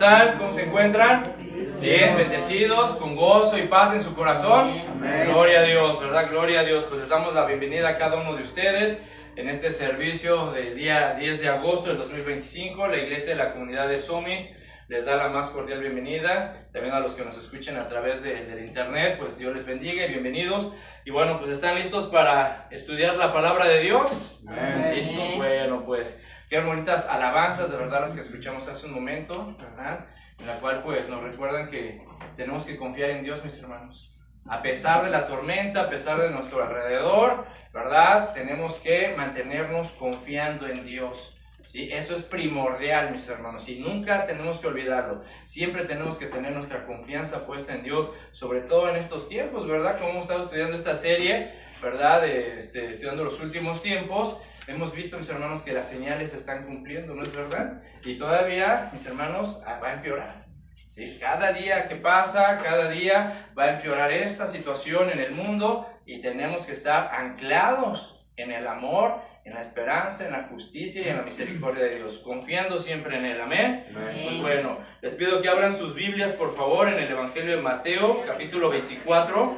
están? ¿Cómo se encuentran? Bien, bendecidos, con gozo y paz en su corazón. Amén. Gloria a Dios, ¿verdad? Gloria a Dios. Pues les damos la bienvenida a cada uno de ustedes en este servicio del día 10 de agosto del 2025. La Iglesia de la Comunidad de Somis les da la más cordial bienvenida. También a los que nos escuchen a través del internet, pues Dios les bendiga y bienvenidos. Y bueno, pues ¿están listos para estudiar la palabra de Dios? Amén. ¿Listos? Bueno, pues qué bonitas alabanzas, de verdad, las que escuchamos hace un momento, ¿verdad? En la cual pues nos recuerdan que tenemos que confiar en Dios, mis hermanos. A pesar de la tormenta, a pesar de nuestro alrededor, ¿verdad? Tenemos que mantenernos confiando en Dios. ¿Sí? Eso es primordial, mis hermanos, y nunca tenemos que olvidarlo. Siempre tenemos que tener nuestra confianza puesta en Dios, sobre todo en estos tiempos, ¿verdad? Como hemos estado estudiando esta serie, ¿verdad? Estudiando los últimos tiempos, hemos visto, mis hermanos, que las señales se están cumpliendo, ¿no es verdad? Y todavía, mis hermanos, va a empeorar. ¿Sí? Cada día que pasa, cada día va a empeorar esta situación en el mundo y tenemos que estar anclados en el amor, en la esperanza, en la justicia y en la misericordia de Dios, confiando siempre en Él. Amén. Amén. Muy bueno, les pido que abran sus Biblias, por favor, en el Evangelio de Mateo, capítulo 24.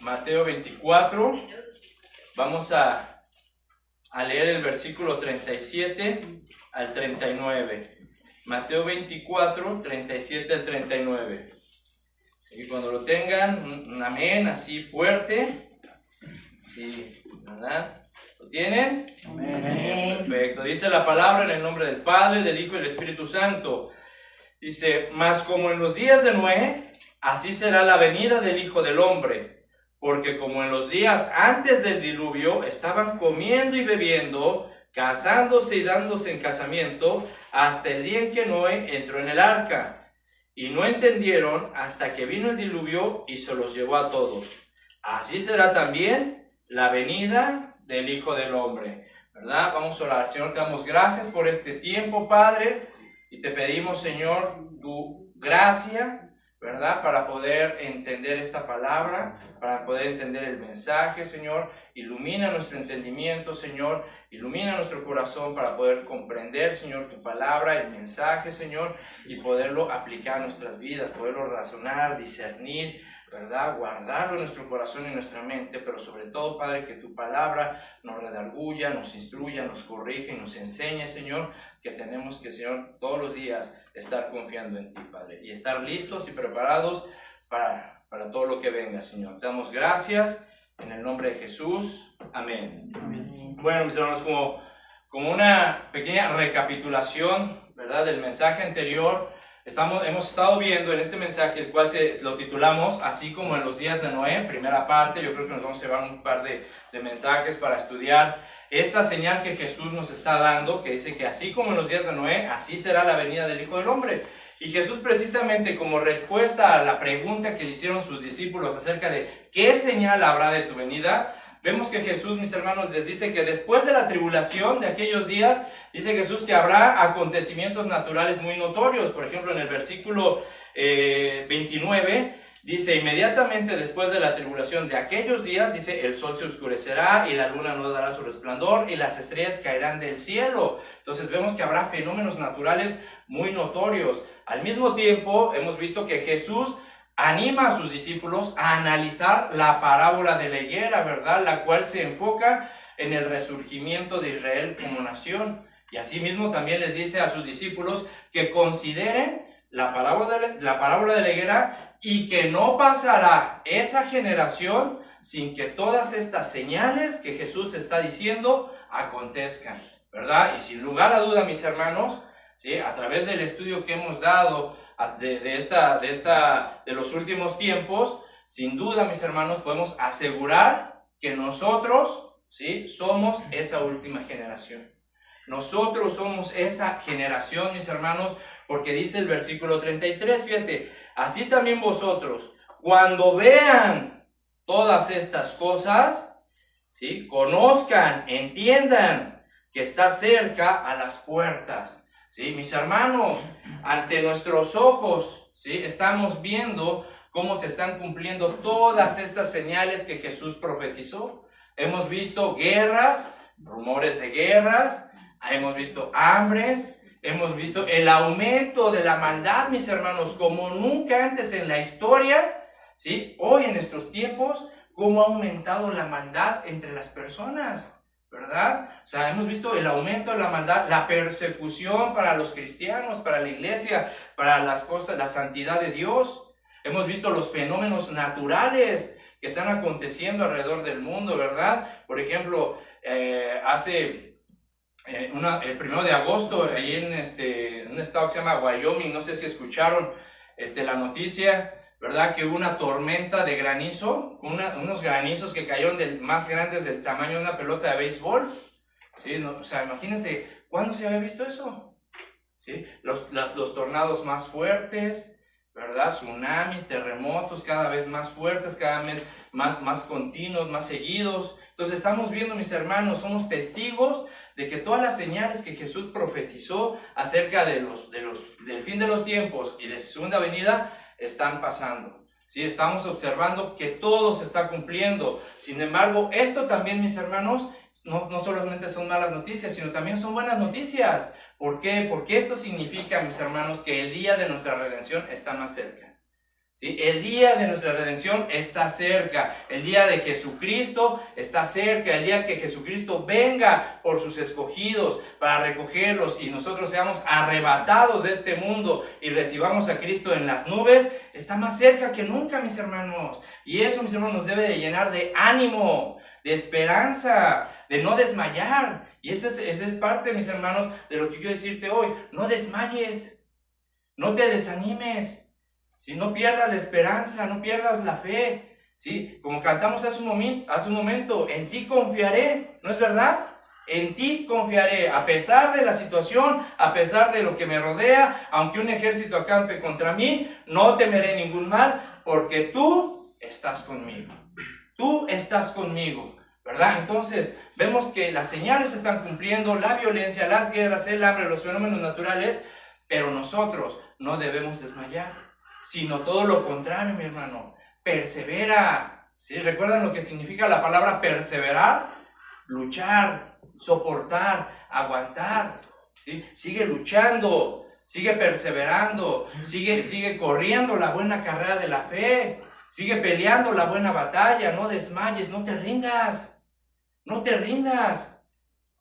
Mateo 24. Vamos a leer el versículo 37 al 39. Mateo 24, 37 al 39. Y cuando lo tengan, un amén así fuerte. Sí, ¿verdad? ¿Lo tienen? Amén. Perfecto. Dice la palabra en el nombre del Padre, del Hijo y del Espíritu Santo. Dice: mas como en los días de Noé, así será la venida del Hijo del Hombre. Porque como en los días antes del diluvio estaban comiendo y bebiendo, casándose y dándose en casamiento, hasta el día en que Noé entró en el arca. Y no entendieron hasta que vino el diluvio y se los llevó a todos. Así será también la venida del Hijo del Hombre. ¿Verdad? Vamos a orar. Señor, te damos gracias por este tiempo, Padre, y te pedimos, Señor, tu gracia, ¿verdad? Para poder entender esta palabra, para poder entender el mensaje, Señor. Ilumina nuestro entendimiento, Señor. Ilumina nuestro corazón para poder comprender, Señor, tu palabra, el mensaje, Señor, y poderlo aplicar a nuestras vidas, poderlo razonar, discernir, ¿verdad? Guardarlo en nuestro corazón y en nuestra mente, pero sobre todo, Padre, que tu palabra nos redarguya, nos instruya, nos corrige y nos enseñe, Señor, que tenemos que, Señor, todos los días estar confiando en ti, Padre, y estar listos y preparados para todo lo que venga, Señor. Te damos gracias en el nombre de Jesús. Amén. Amén. Bueno, mis hermanos, como una pequeña recapitulación, ¿verdad?, del mensaje anterior, hemos estado viendo en este mensaje, el cual lo titulamos Así como en los días de Noé, primera parte. Yo creo que nos vamos a llevar un par de mensajes para estudiar esta señal que Jesús nos está dando, que dice que así como en los días de Noé, así será la venida del Hijo del Hombre. Y Jesús, precisamente como respuesta a la pregunta que le hicieron sus discípulos acerca de ¿qué señal habrá de tu venida?, vemos que Jesús, mis hermanos, les dice que después de la tribulación de aquellos días, dice Jesús que habrá acontecimientos naturales muy notorios. Por ejemplo, en el versículo 29, dice: inmediatamente después de la tribulación de aquellos días, dice, el sol se oscurecerá y la luna no dará su resplandor y las estrellas caerán del cielo. Entonces vemos que habrá fenómenos naturales muy notorios. Al mismo tiempo, hemos visto que Jesús anima a sus discípulos a analizar la parábola de la higuera, ¿verdad?, la cual se enfoca en el resurgimiento de Israel como nación. Y asimismo también les dice a sus discípulos que consideren la parábola de la higuera y que no pasará esa generación sin que todas estas señales que Jesús está diciendo acontezcan, ¿verdad? Y sin lugar a duda, mis hermanos, ¿sí?, a través del estudio que hemos dado de los últimos tiempos, sin duda, mis hermanos, podemos asegurar que nosotros, ¿sí?, somos esa última generación. Nosotros somos esa generación, mis hermanos, porque dice el versículo 33, fíjate: así también vosotros, cuando vean todas estas cosas, ¿sí?, conozcan, entiendan que está cerca a las puertas. ¿Sí? Mis hermanos, ante nuestros ojos, ¿sí?, estamos viendo cómo se están cumpliendo todas estas señales que Jesús profetizó. Hemos visto guerras, rumores de guerras, hemos visto hambres, hemos visto el aumento de la maldad, mis hermanos, como nunca antes en la historia, ¿sí? Hoy en estos tiempos, cómo ha aumentado la maldad entre las personas, ¿verdad? O sea, hemos visto el aumento de la maldad, la persecución para los cristianos, para la iglesia, para las cosas, la santidad de Dios. Hemos visto los fenómenos naturales que están aconteciendo alrededor del mundo, ¿verdad? Por ejemplo, el 1 de agosto, ahí en un estado que se llama Wyoming, no sé si escucharon la noticia, ¿verdad? Que hubo una tormenta de granizo, unos granizos que cayeron más grandes del tamaño de una pelota de béisbol, ¿sí? O sea, imagínense, ¿cuándo se había visto eso? ¿Sí? Los tornados más fuertes, ¿verdad? Tsunamis, terremotos cada vez más fuertes, cada vez más continuos, más seguidos. Entonces estamos viendo, mis hermanos, somos testigos de que todas las señales que Jesús profetizó acerca del fin de los tiempos y de su segunda venida están pasando. ¿Sí? Estamos observando que todo se está cumpliendo. Sin embargo, esto también, mis hermanos, no solamente son malas noticias, sino también son buenas noticias. ¿Por qué? Porque esto significa, mis hermanos, que el día de nuestra redención está más cerca. ¿Sí? El día de nuestra redención está cerca, el día de Jesucristo está cerca, el día que Jesucristo venga por sus escogidos para recogerlos y nosotros seamos arrebatados de este mundo y recibamos a Cristo en las nubes, está más cerca que nunca, mis hermanos. Y eso, mis hermanos, nos debe de llenar de ánimo, de esperanza, de no desmayar. Y esa es parte, mis hermanos, de lo que quiero decirte hoy. No desmayes, no te desanimes. ¿Sí? No pierdas la esperanza, no pierdas la fe, ¿sí? Como cantamos hace un momento, en ti confiaré, ¿no es verdad? En ti confiaré, a pesar de la situación, a pesar de lo que me rodea, aunque un ejército acampe contra mí, no temeré ningún mal, porque tú estás conmigo, ¿verdad? Entonces, vemos que las señales se están cumpliendo, la violencia, las guerras, el hambre, los fenómenos naturales, pero nosotros no debemos desmayar, sino todo lo contrario, mi hermano, persevera. ¿Sí? ¿Recuerdan lo que significa la palabra perseverar? Luchar, soportar, aguantar. ¿Sí? Sigue luchando, sigue perseverando, sigue corriendo la buena carrera de la fe, sigue peleando la buena batalla, no desmayes, no te rindas, no te rindas.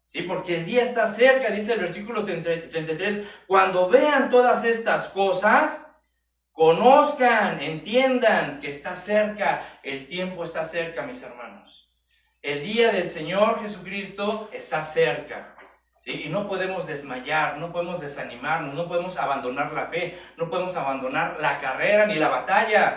Sí, porque el día está cerca, dice el versículo 33, cuando vean todas estas cosas, conozcan, entiendan que está cerca, el tiempo está cerca, mis hermanos. El día del Señor Jesucristo está cerca, ¿sí? Y no podemos desmayar, no podemos desanimarnos, no podemos abandonar la fe, no podemos abandonar la carrera ni la batalla,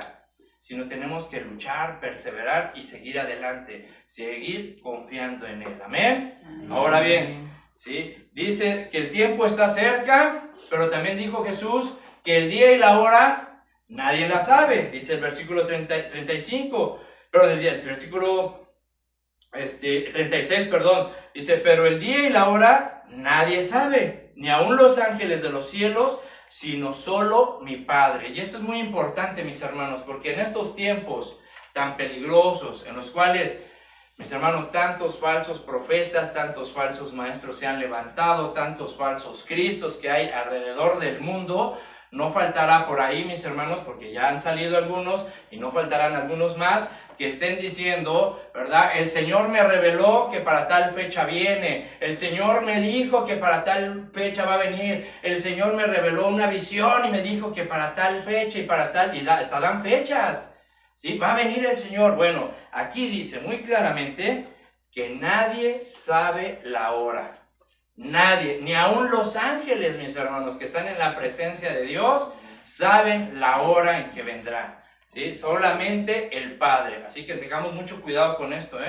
sino tenemos que luchar, perseverar y seguir adelante, seguir confiando en Él. ¿Amén? Amén. Ahora bien, ¿sí? Dice que el tiempo está cerca, pero también dijo Jesús que el día y la hora nadie la sabe, dice el versículo 35, pero el versículo 36, perdón, dice, pero el día y la hora nadie sabe, ni aun los ángeles de los cielos, sino solo mi Padre. Y esto es muy importante, mis hermanos, porque en estos tiempos tan peligrosos, en los cuales, mis hermanos, tantos falsos profetas, tantos falsos maestros se han levantado, tantos falsos cristos que hay alrededor del mundo, no faltará por ahí, mis hermanos, porque ya han salido algunos y no faltarán algunos más que estén diciendo, ¿verdad? El Señor me reveló que para tal fecha viene, el Señor me dijo que para tal fecha va a venir, el Señor me reveló una visión y me dijo que para tal fecha y para tal, y estarán fechas, ¿sí? Va a venir el Señor. Bueno, aquí dice muy claramente que nadie sabe la hora. Nadie, ni aun los ángeles, mis hermanos, que están en la presencia de Dios, saben la hora en que vendrá, ¿sí? Solamente el Padre. Así que tengamos mucho cuidado con esto,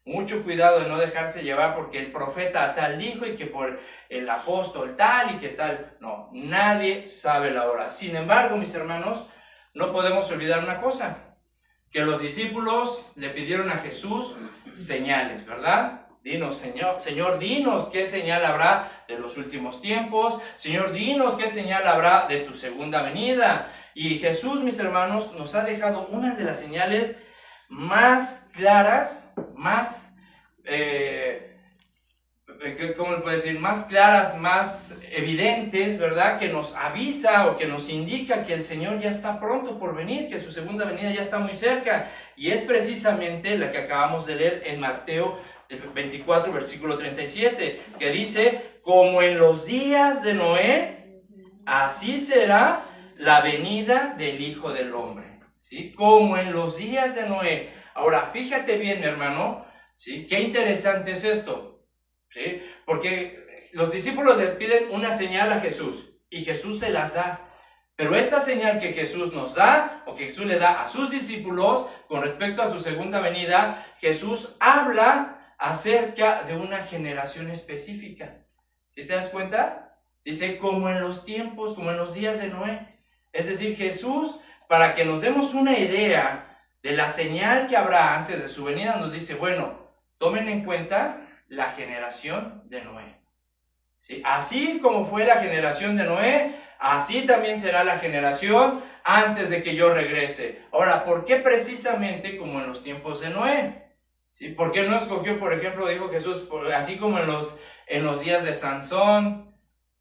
mucho cuidado de no dejarse llevar porque el profeta tal dijo y que por el apóstol tal y que tal. No, nadie sabe la hora. Sin embargo, mis hermanos, no podemos olvidar una cosa, que los discípulos le pidieron a Jesús señales, ¿verdad? Dinos, Señor, dinos qué señal habrá de los últimos tiempos. Señor, dinos qué señal habrá de tu segunda venida. Y Jesús, mis hermanos, nos ha dejado una de las señales más claras, más ¿cómo le puedo decir? Más claras, más evidentes, ¿verdad? Que nos avisa o que nos indica que el Señor ya está pronto por venir, que su segunda venida ya está muy cerca. Y es precisamente la que acabamos de leer en Mateo 24, versículo 37, que dice, como en los días de Noé, así será la venida del Hijo del Hombre, ¿sí? Como en los días de Noé. Ahora, fíjate bien, mi hermano, ¿sí? Qué interesante es esto, ¿sí? Porque los discípulos le piden una señal a Jesús y Jesús se las da. Pero esta señal que Jesús nos da, o que Jesús le da a sus discípulos con respecto a su segunda venida, Jesús habla acerca de una generación específica. ¿Sí te das cuenta? Dice, como en los tiempos, como en los días de Noé. Es decir, Jesús, para que nos demos una idea de la señal que habrá antes de su venida, nos dice, bueno, tomen en cuenta la generación de Noé. ¿Sí? Así como fue la generación de Noé, así también será la generación antes de que yo regrese. Ahora, ¿por qué precisamente como en los tiempos de Noé? ¿Sí? ¿Por qué no escogió, por ejemplo, dijo Jesús, así como en los días de Sansón,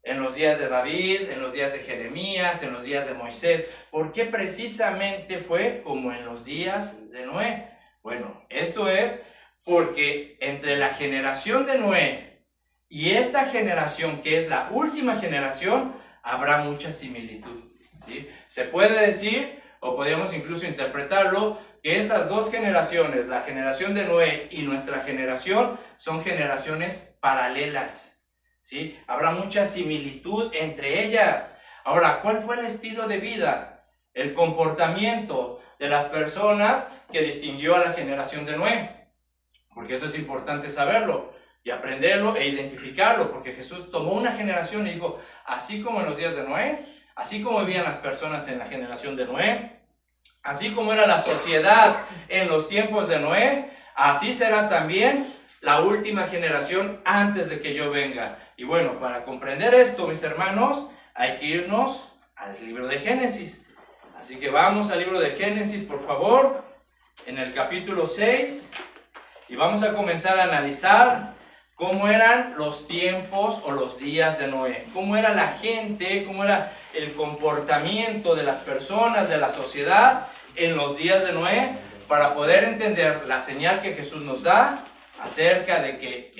en los días de David, en los días de Jeremías, en los días de Moisés? ¿Por qué precisamente fue como en los días de Noé? Bueno, esto es porque entre la generación de Noé y esta generación, que es la última generación, habrá mucha similitud, ¿sí? Se puede decir, o podríamos incluso interpretarlo, que esas dos generaciones, la generación de Noé y nuestra generación, son generaciones paralelas, ¿sí? Habrá mucha similitud entre ellas. Ahora, ¿cuál fue el estilo de vida, el comportamiento de las personas que distinguió a la generación de Noé? Porque eso es importante saberlo y aprenderlo e identificarlo, porque Jesús tomó una generación y dijo, así como en los días de Noé, así como vivían las personas en la generación de Noé, así como era la sociedad en los tiempos de Noé, así será también la última generación antes de que yo venga. Y bueno, para comprender esto, mis hermanos, hay que irnos al libro de Génesis. Así que vamos al libro de Génesis, por favor, en el capítulo 6, y vamos a comenzar a analizar cómo eran los tiempos o los días de Noé, cómo era la gente, cómo era el comportamiento de las personas, de la sociedad en los días de Noé, para poder entender la señal que Jesús nos da acerca de que,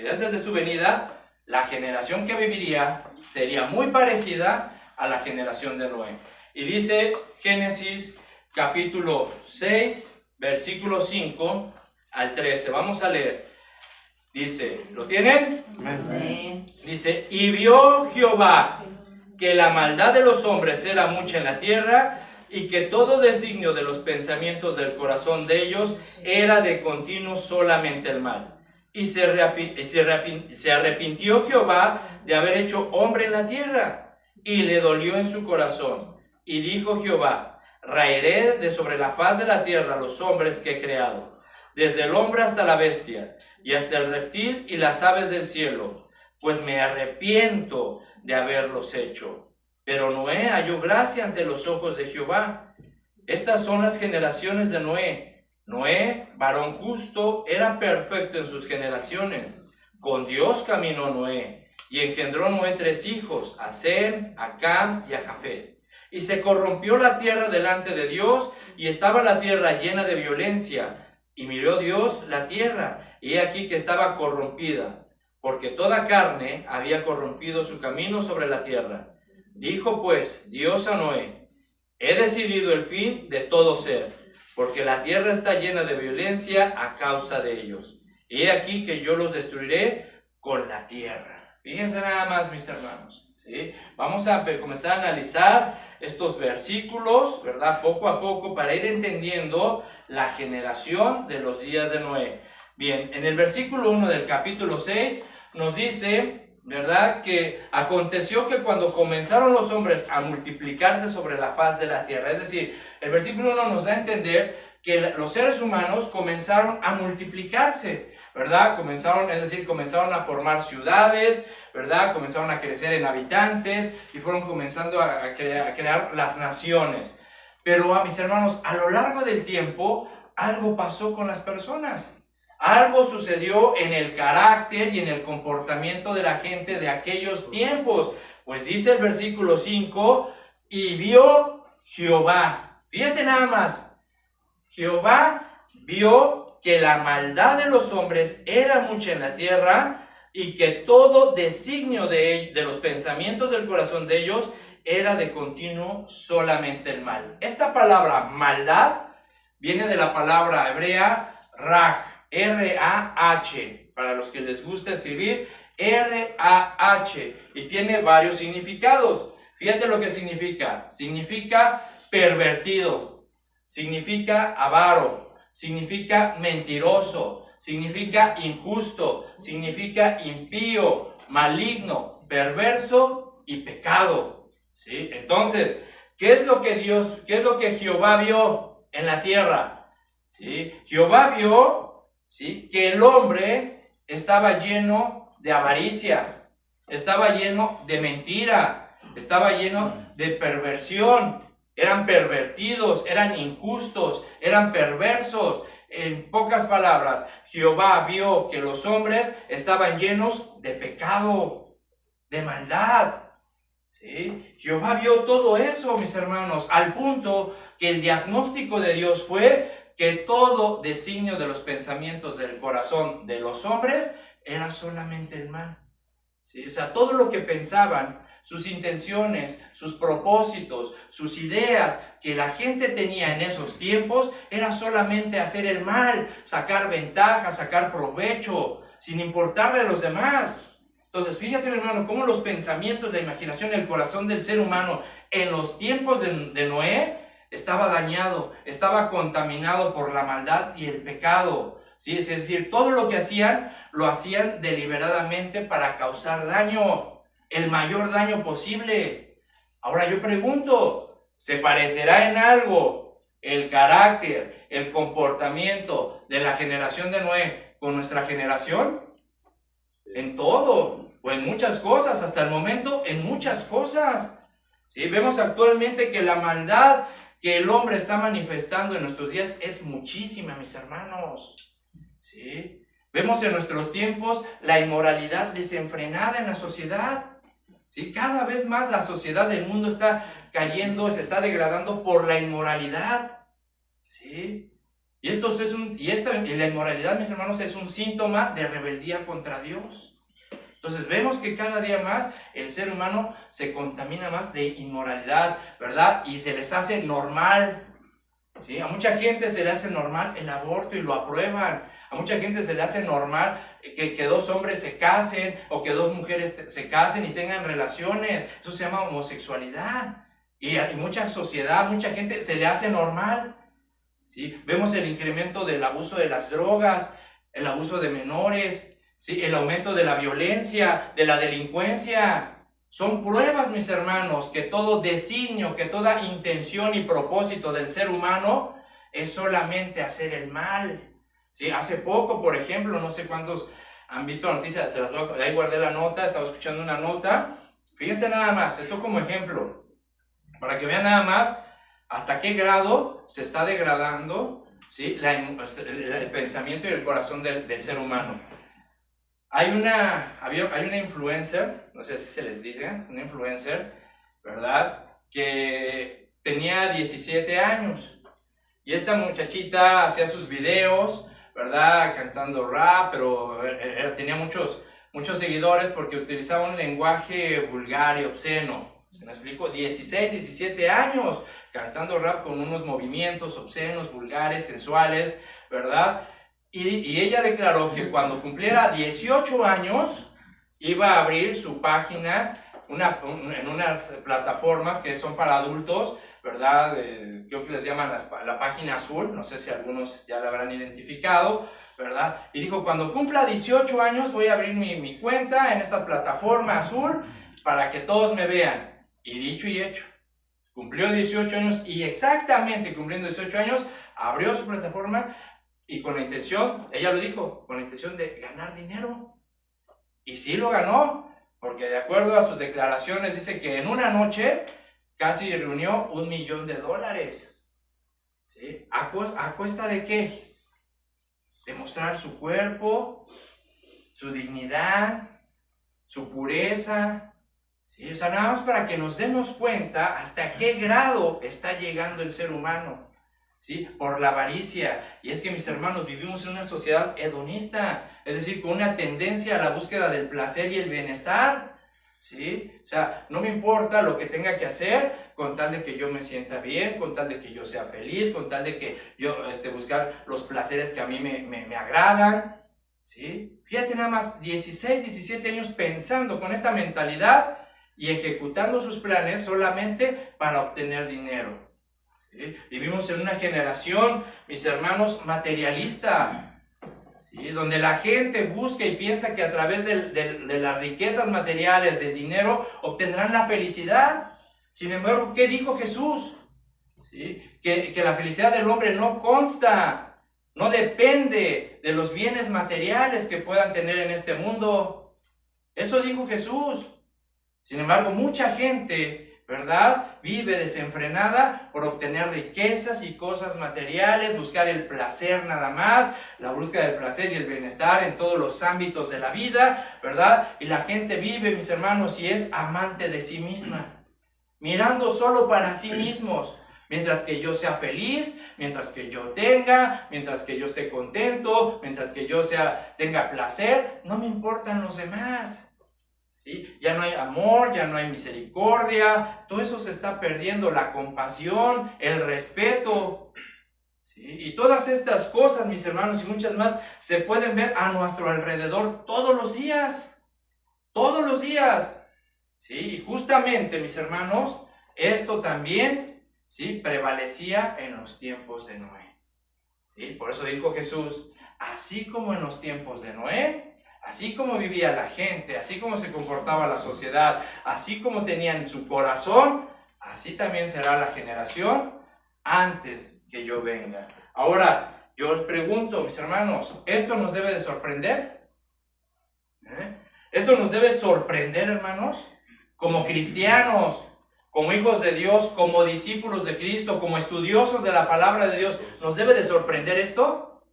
antes de su venida, la generación que viviría sería muy parecida a la generación de Noé. Y dice Génesis capítulo 6, versículo 5 al 13. Vamos a leer. Dice, ¿lo tienen? Amén. Dice, y vio Jehová que la maldad de los hombres era mucha en la tierra, y que todo designio de los pensamientos del corazón de ellos era de continuo solamente el mal. Y se arrepintió Jehová de haber hecho hombre en la tierra, y le dolió en su corazón. Y dijo Jehová, raeré de sobre la faz de la tierra los hombres que he creado, desde el hombre hasta la bestia, y hasta el reptil y las aves del cielo, pues me arrepiento de haberlos hecho. Pero Noé halló gracia ante los ojos de Jehová. Estas son las generaciones de Noé. Noé, varón justo, era perfecto en sus generaciones. Con Dios caminó Noé, y engendró Noé 3 hijos, a Sem, a Cam y a Jafet. Y se corrompió la tierra delante de Dios, y estaba la tierra llena de violencia. Y miró Dios la tierra, y he aquí que estaba corrompida, porque toda carne había corrompido su camino sobre la tierra. Dijo pues Dios a Noé, he decidido el fin de todo ser, porque la tierra está llena de violencia a causa de ellos. Y he aquí que yo los destruiré con la tierra. Fíjense nada más, mis hermanos, ¿sí? Vamos a comenzar a analizar estos versículos, ¿verdad? Poco a poco, para ir entendiendo la generación de los días de Noé. Bien, en el versículo 1 del capítulo 6 nos dice, ¿verdad?, que aconteció que cuando comenzaron los hombres a multiplicarse sobre la faz de la tierra, es decir, el versículo 1 nos da a entender que los seres humanos comenzaron a multiplicarse, ¿verdad? Comenzaron a formar ciudades, ¿verdad? Comenzaron a crecer en habitantes y fueron comenzando a crear las naciones. Pero, mis hermanos, a lo largo del tiempo, algo pasó con las personas. Algo sucedió en el carácter y en el comportamiento de la gente de aquellos tiempos. Pues dice el versículo 5, y vio Jehová. Fíjate nada más. Jehová vio que la maldad de los hombres era mucha en la tierra y que todo designio de los pensamientos del corazón de ellos era de continuo solamente el mal. Esta palabra maldad viene de la palabra hebrea raj, R-A-H, para los que les gusta escribir, R-A-H, y tiene varios significados. Fíjate lo que significa. Significa pervertido, significa avaro, significa mentiroso, significa injusto, significa impío, maligno, perverso y pecado. ¿Sí? Entonces, ¿qué es lo que Jehová vio en la tierra? ¿Sí? Jehová vio, ¿sí?, que el hombre estaba lleno de avaricia, estaba lleno de mentira, estaba lleno de perversión. Eran pervertidos, eran injustos, eran perversos. En pocas palabras, Jehová vio que los hombres estaban llenos de pecado, de maldad. ¿Sí? Jehová vio todo eso, mis hermanos, al punto que el diagnóstico de Dios fue que todo designio de los pensamientos del corazón de los hombres era solamente el mal. ¿Sí? O sea, todo lo que pensaban, sus intenciones, sus propósitos, sus ideas que la gente tenía en esos tiempos era solamente hacer el mal, sacar ventaja, sacar provecho, sin importarle a los demás. Entonces, fíjate, mi hermano, cómo los pensamientos, la imaginación, el corazón del ser humano en los tiempos de Noé estaba dañado, estaba contaminado por la maldad y el pecado. ¿Sí? Es decir, todo lo que hacían, lo hacían deliberadamente para causar daño, el mayor daño posible. Ahora yo pregunto, ¿se parecerá en algo el carácter, el comportamiento de la generación de Noé con nuestra generación? En todo, o en muchas cosas, hasta el momento, en muchas cosas. ¿Sí? Vemos actualmente que la maldad que el hombre está manifestando en nuestros días es muchísima, mis hermanos. ¿Sí? Vemos en nuestros tiempos la inmoralidad desenfrenada en la sociedad. ¿Sí? Cada vez más la sociedad del mundo está cayendo, se está degradando por la inmoralidad. ¿Sí? Y la inmoralidad, mis hermanos, es un síntoma de rebeldía contra Dios. Entonces vemos que cada día más el ser humano se contamina más de inmoralidad, ¿verdad? Y se les hace normal. ¿Sí? A mucha gente se le hace normal el aborto y lo aprueban. A mucha gente se le hace normal que dos hombres se casen o que dos mujeres se casen y tengan relaciones. Eso se llama homosexualidad. Y mucha sociedad, mucha gente se le hace normal. ¿Sí? Vemos el incremento del abuso de las drogas, el abuso de menores, ¿sí?, el aumento de la violencia, de la delincuencia. Son pruebas, mis hermanos, que todo designio, que toda intención y propósito del ser humano es solamente hacer el mal. ¿Sí? Hace poco, por ejemplo, no sé cuántos han visto noticias, ahí guardé la nota, estaba escuchando una nota. Fíjense nada más, esto como ejemplo, para que vean nada más hasta qué grado se está degradando, ¿sí?, el pensamiento y el corazón del ser humano. Hay una influencer, no sé si se les dice, una influencer, ¿verdad?, que tenía 17 años. Y esta muchachita hacía sus videos, ¿verdad?, cantando rap, pero tenía muchos seguidores porque utilizaba un lenguaje vulgar y obsceno. ¿Se me explico? 16, 17 años cantando rap con unos movimientos obscenos, vulgares, sensuales, ¿verdad? Y ella declaró que cuando cumpliera 18 años iba a abrir su página en unas plataformas que son para adultos, ¿verdad? Creo que les llaman la página azul, no sé si algunos ya la habrán identificado, ¿verdad? Y dijo, cuando cumpla 18 años voy a abrir mi cuenta en esta plataforma azul para que todos me vean. Y dicho y hecho, cumplió 18 años y exactamente cumpliendo 18 años, abrió su plataforma y con la intención, ella lo dijo, con la intención de ganar dinero. Y sí lo ganó, porque de acuerdo a sus declaraciones dice que en una noche casi reunió $1 millón. ¿Sí? ¿A cuesta de qué? demostrar su cuerpo, su dignidad, su pureza, ¿sí? O sea, nada más para que nos demos cuenta hasta qué grado está llegando el ser humano, ¿sí? Por la avaricia. Y es que, mis hermanos, vivimos en una sociedad hedonista, es decir, con una tendencia a la búsqueda del placer y el bienestar, ¿sí? O sea, no me importa lo que tenga que hacer con tal de que yo me sienta bien, con tal de que yo sea feliz, con tal de que yo buscar los placeres que a mí me agradan, ¿sí? Fíjate nada más, 16, 17 años pensando con esta mentalidad y ejecutando sus planes solamente para obtener dinero, ¿sí? Vivimos en una generación, mis hermanos, materialista, ¿sí? Donde la gente busca y piensa que a través de las riquezas materiales, del dinero, obtendrán la felicidad. Sin embargo, ¿qué dijo Jesús? ¿Sí? Que la felicidad del hombre no consta, no depende de los bienes materiales que puedan tener en este mundo. Eso dijo Jesús. Sin embargo, mucha gente, ¿verdad?, vive desenfrenada por obtener riquezas y cosas materiales, buscar el placer nada más, la búsqueda del placer y el bienestar en todos los ámbitos de la vida, ¿verdad? Y la gente vive, mis hermanos, y es amante de sí misma, mirando solo para sí mismos. Mientras que yo sea feliz, mientras que yo tenga, mientras que yo esté contento, mientras que yo tenga placer, no me importan los demás, ¿sí? Ya no hay amor, ya no hay misericordia, todo eso se está perdiendo, la compasión, el respeto, ¿sí? Y todas estas cosas, mis hermanos, y muchas más, se pueden ver a nuestro alrededor todos los días, ¿sí? Y justamente, mis hermanos, esto también, ¿sí?, prevalecía en los tiempos de Noé, ¿sí? Por eso dijo Jesús, así como en los tiempos de Noé, así como vivía la gente, así como se comportaba la sociedad, así como tenían su corazón, así también será la generación antes que yo venga. Ahora, yo os pregunto, mis hermanos, ¿esto nos debe de sorprender? ¿Esto nos debe sorprender, hermanos? Como cristianos, como hijos de Dios, como discípulos de Cristo, como estudiosos de la palabra de Dios, ¿nos debe de sorprender esto?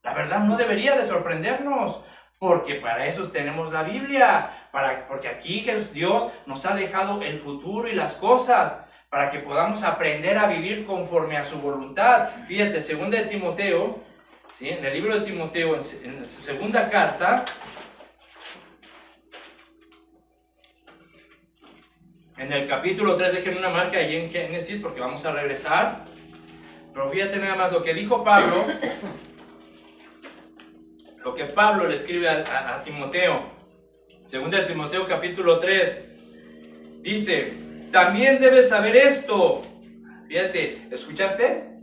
La verdad no debería de sorprendernos, porque para eso tenemos la Biblia, porque aquí Dios nos ha dejado el futuro y las cosas, para que podamos aprender a vivir conforme a su voluntad. Fíjate, 2 de Timoteo, ¿sí?, en el libro de Timoteo, en su segunda carta, en el capítulo 3, déjenme una marca ahí en Génesis porque vamos a regresar. Pero fíjate nada más lo que dijo Pablo, lo que Pablo le escribe a Timoteo. 2 de Timoteo capítulo 3, dice, también debes saber esto. Fíjate, ¿escuchaste?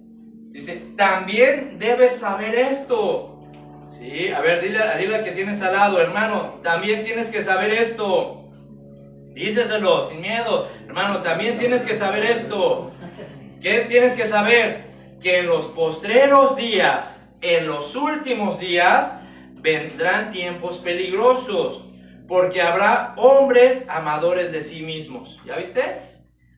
Dice, también debes saber esto. Sí, a ver, dile al que tienes al lado, hermano, también tienes que saber esto. Díceselo sin miedo, hermano, también tienes que saber esto. ¿Qué tienes que saber? Que en los postreros días, en los últimos días, vendrán tiempos peligrosos, porque habrá hombres amadores de sí mismos. ¿Ya viste?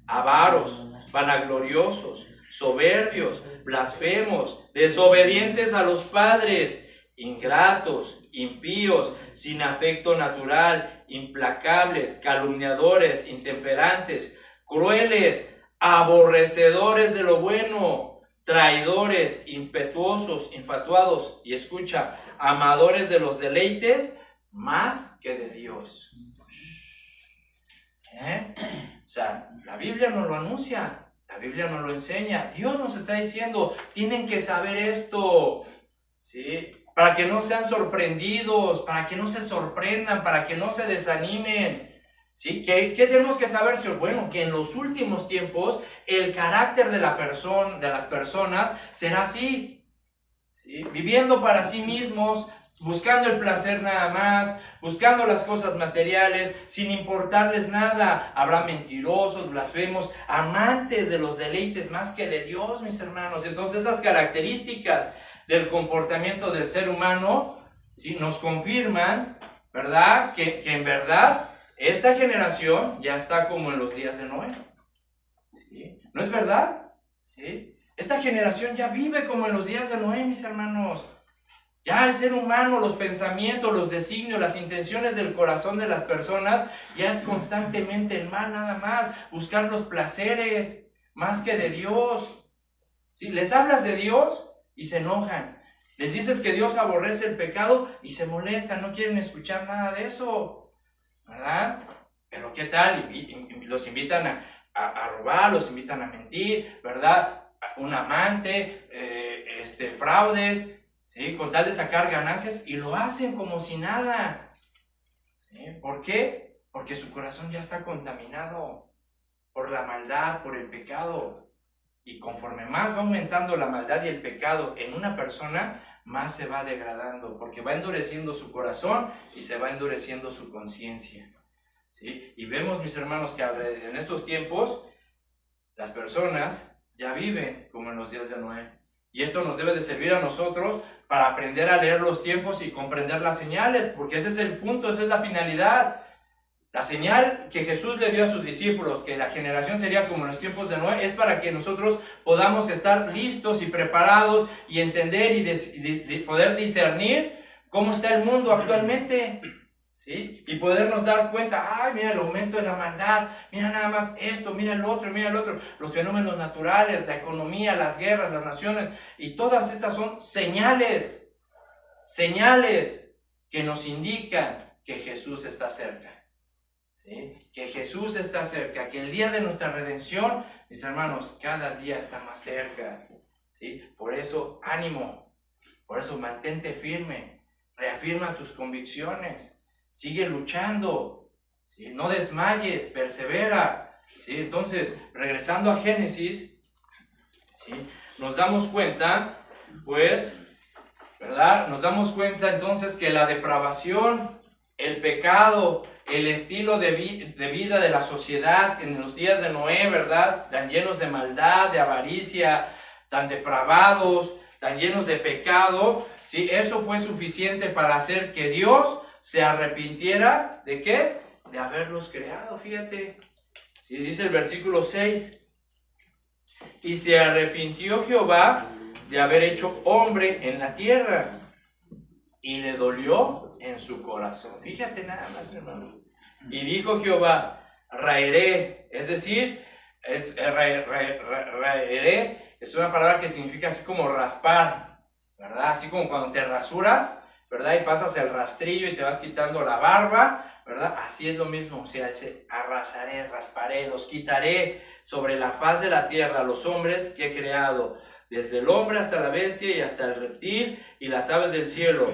Avaros, vanagloriosos, soberbios, blasfemos, desobedientes a los padres, ingratos, impíos, sin afecto natural, implacables, calumniadores, intemperantes, crueles, aborrecedores de lo bueno, traidores, impetuosos, infatuados, y escucha, amadores de los deleites más que de Dios. O sea, la Biblia nos lo anuncia, la Biblia nos lo enseña, Dios nos está diciendo, tienen que saber esto, ¿sí? Para que no sean sorprendidos, para que no se sorprendan, para que no se desanimen, ¿sí? ¿Qué tenemos que saber, Señor? Bueno, que en los últimos tiempos el carácter de las personas será así, ¿sí? Viviendo para sí mismos, buscando el placer nada más, buscando las cosas materiales, sin importarles nada. Habrá mentirosos, blasfemos, amantes de los deleites más que de Dios, mis hermanos. Entonces, esas características del comportamiento del ser humano, ¿sí?, nos confirman, ¿verdad?, que en verdad esta generación ya está como en los días de Noé, ¿sí? ¿No es verdad? ¿Sí? Esta generación ya vive como en los días de Noé, mis hermanos, Ya el ser humano, los pensamientos, los designios, las intenciones del corazón de las personas, ya es constantemente el mal nada más, buscar los placeres más que de Dios. ¿Sí? Les hablas de Dios y se enojan. Les dices que Dios aborrece el pecado y se molestan, no quieren escuchar nada de eso, ¿verdad? Pero ¿qué tal? Los invitan a robar, los invitan a mentir, ¿verdad? Un amante, fraudes, ¿sí? Con tal de sacar ganancias, y lo hacen como si nada. ¿Sí? ¿Por qué? Porque su corazón ya está contaminado por la maldad, por el pecado. Y conforme más va aumentando la maldad y el pecado en una persona, más se va degradando, porque va endureciendo su corazón y se va endureciendo su conciencia. ¿Sí? Y vemos, mis hermanos, que en estos tiempos las personas ya viven como en los días de Noé. Y esto nos debe de servir a nosotros para aprender a leer los tiempos y comprender las señales, porque ese es el punto, esa es la finalidad. La señal que Jesús le dio a sus discípulos, que la generación sería como en los tiempos de Noé, es para que nosotros podamos estar listos y preparados y entender y poder discernir cómo está el mundo actualmente, ¿sí? Y podernos dar cuenta, ay, mira el aumento de la maldad, mira nada más esto, mira el otro, los fenómenos naturales, la economía, las guerras, las naciones, y todas estas son señales que nos indican que Jesús está cerca. ¿Sí? Que Jesús está cerca, que el día de nuestra redención, mis hermanos, cada día está más cerca. ¿Sí? Por eso, ánimo, por eso mantente firme, reafirma tus convicciones, sigue luchando, ¿sí? No desmayes, persevera. ¿Sí? Entonces, regresando a Génesis, ¿sí? Nos damos cuenta, pues, ¿verdad? Nos damos cuenta entonces que la depravación, el pecado, el estilo de vida de la sociedad en los días de Noé, ¿verdad? Tan llenos de maldad, de avaricia, tan depravados, tan llenos de pecado, ¿sí? Eso fue suficiente para hacer que Dios se arrepintiera, ¿de qué? De haberlos creado, fíjate. ¿Sí? Dice el versículo 6, y se arrepintió Jehová de haber hecho hombre en la tierra, y le dolió en su corazón. Fíjate nada más, mi hermano. Y dijo Jehová, raeré, es decir, raeré es una palabra que significa así como raspar, ¿verdad? Así como cuando te rasuras, ¿verdad? Y pasas el rastrillo y te vas quitando la barba, ¿verdad? Así es lo mismo, o sea, arrasaré, rasparé, los quitaré sobre la faz de la tierra, los hombres que he creado, desde el hombre hasta la bestia y hasta el reptil y las aves del cielo,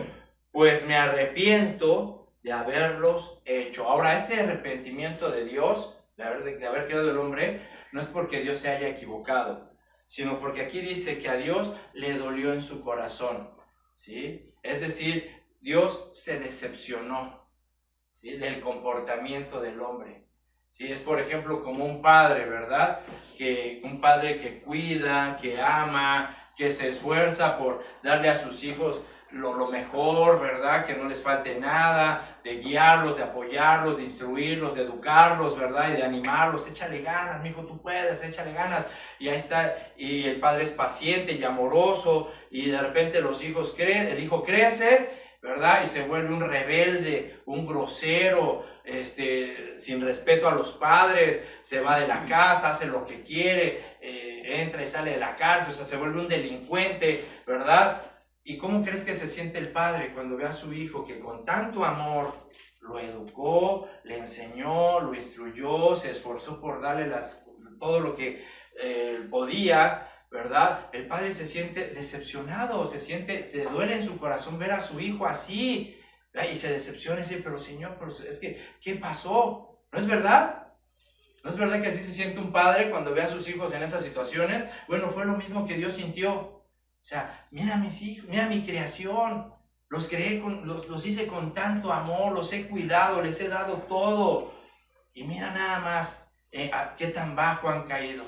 pues me arrepiento de haberlos hecho. Ahora, este arrepentimiento de Dios, de haber creado el hombre, no es porque Dios se haya equivocado, sino porque aquí dice que a Dios le dolió en su corazón, ¿sí? Es decir, Dios se decepcionó, ¿sí? Del comportamiento del hombre. ¿Sí? Es, por ejemplo, como un padre, ¿verdad? Un padre que cuida, que ama, que se esfuerza por darle a sus hijos lo mejor, ¿verdad? Que no les falte nada, de guiarlos, de apoyarlos, de instruirlos, de educarlos, ¿verdad? Y de animarlos, échale ganas, mijo, tú puedes, échale ganas. Y ahí está, y el padre es paciente y amoroso, y de repente el hijo crece, ¿verdad? Y se vuelve un rebelde, un grosero, sin respeto a los padres, se va de la casa, hace lo que quiere, entra y sale de la cárcel, o sea, se vuelve un delincuente, ¿verdad? ¿Y cómo crees que se siente el padre cuando ve a su hijo que con tanto amor lo educó, le enseñó, lo instruyó, se esforzó por darle todo lo que podía, ¿verdad? El padre se siente decepcionado, le duele en su corazón ver a su hijo así, ¿verdad? Y se decepciona y dice, pero Señor, es que, ¿qué pasó? ¿No es verdad? ¿No es verdad que así se siente un padre cuando ve a sus hijos en esas situaciones? Bueno, fue lo mismo que Dios sintió. O sea, mira a mis hijos, mira mi creación, los creé, los hice con tanto amor, los he cuidado, les he dado todo. Y mira nada más qué tan bajo han caído,